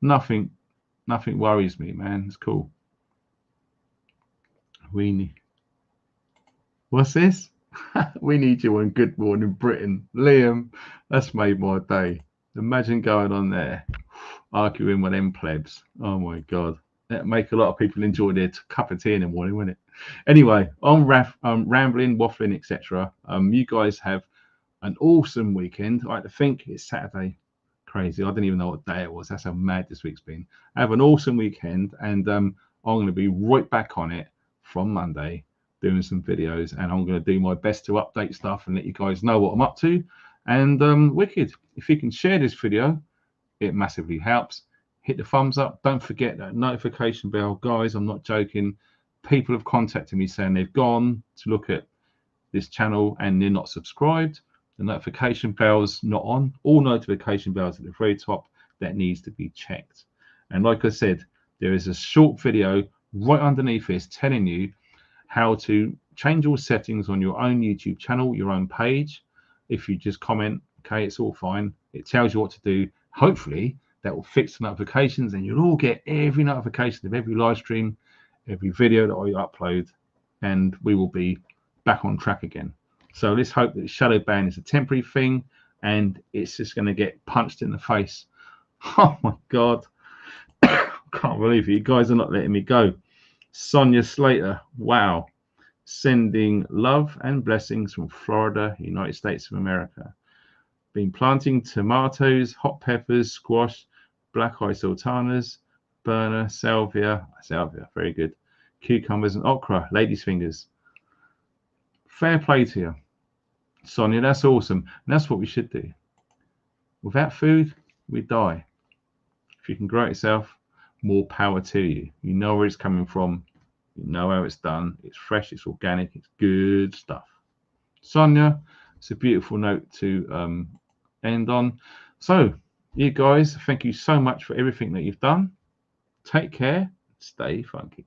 Nothing worries me, man. It's cool. What's this? We need you on Good Morning Britain. Liam, that's made my day. Imagine going on there, arguing with them plebs. Oh my God. That'd make a lot of people enjoy their cup of tea in the morning, wouldn't it? Anyway, I'm rambling, waffling, etc. You guys have an awesome weekend. I like to think it's Saturday. Crazy. I didn't even know what day it was. That's how mad this week's been. Have an awesome weekend, and I'm going to be right back on it from Monday, doing some videos, and I'm going to do my best to update stuff and let you guys know what I'm up to. And wicked, if you can share this video, it massively helps. Hit the thumbs up. Don't forget that notification bell, guys. I'm not joking. People have contacted me saying they've gone to look at this channel and they're not subscribed. The notification bell's not on. All notification bells at the very top. That needs to be checked. And like I said, there is a short video right underneath this telling you how to change all settings on your own YouTube channel, your own page. If you just comment, okay, it's all fine. It tells you what to do. Hopefully that will fix the notifications and you'll all get every notification of every live stream, every video that I upload, and we will be back on track again. So let's hope that the shadow ban is a temporary thing and it's just going to get punched in the face. Oh my God. Can't believe it. You guys are not letting me go. Sonia Slater, wow. Sending love and blessings from Florida, United States of America. Been planting tomatoes, hot peppers, squash, black eye sultanas, burner, salvia, very good, cucumbers and okra, ladies' fingers. Fair play to you, Sonia. That's awesome. And that's what we should do. Without food, we die. If you can grow it yourself, more power to you. You know where it's coming from. You know how it's done. It's fresh, it's organic, it's good stuff. Sonia, it's a beautiful note to end on. So, you guys, thank you so much for everything that you've done. Take care. Stay funky.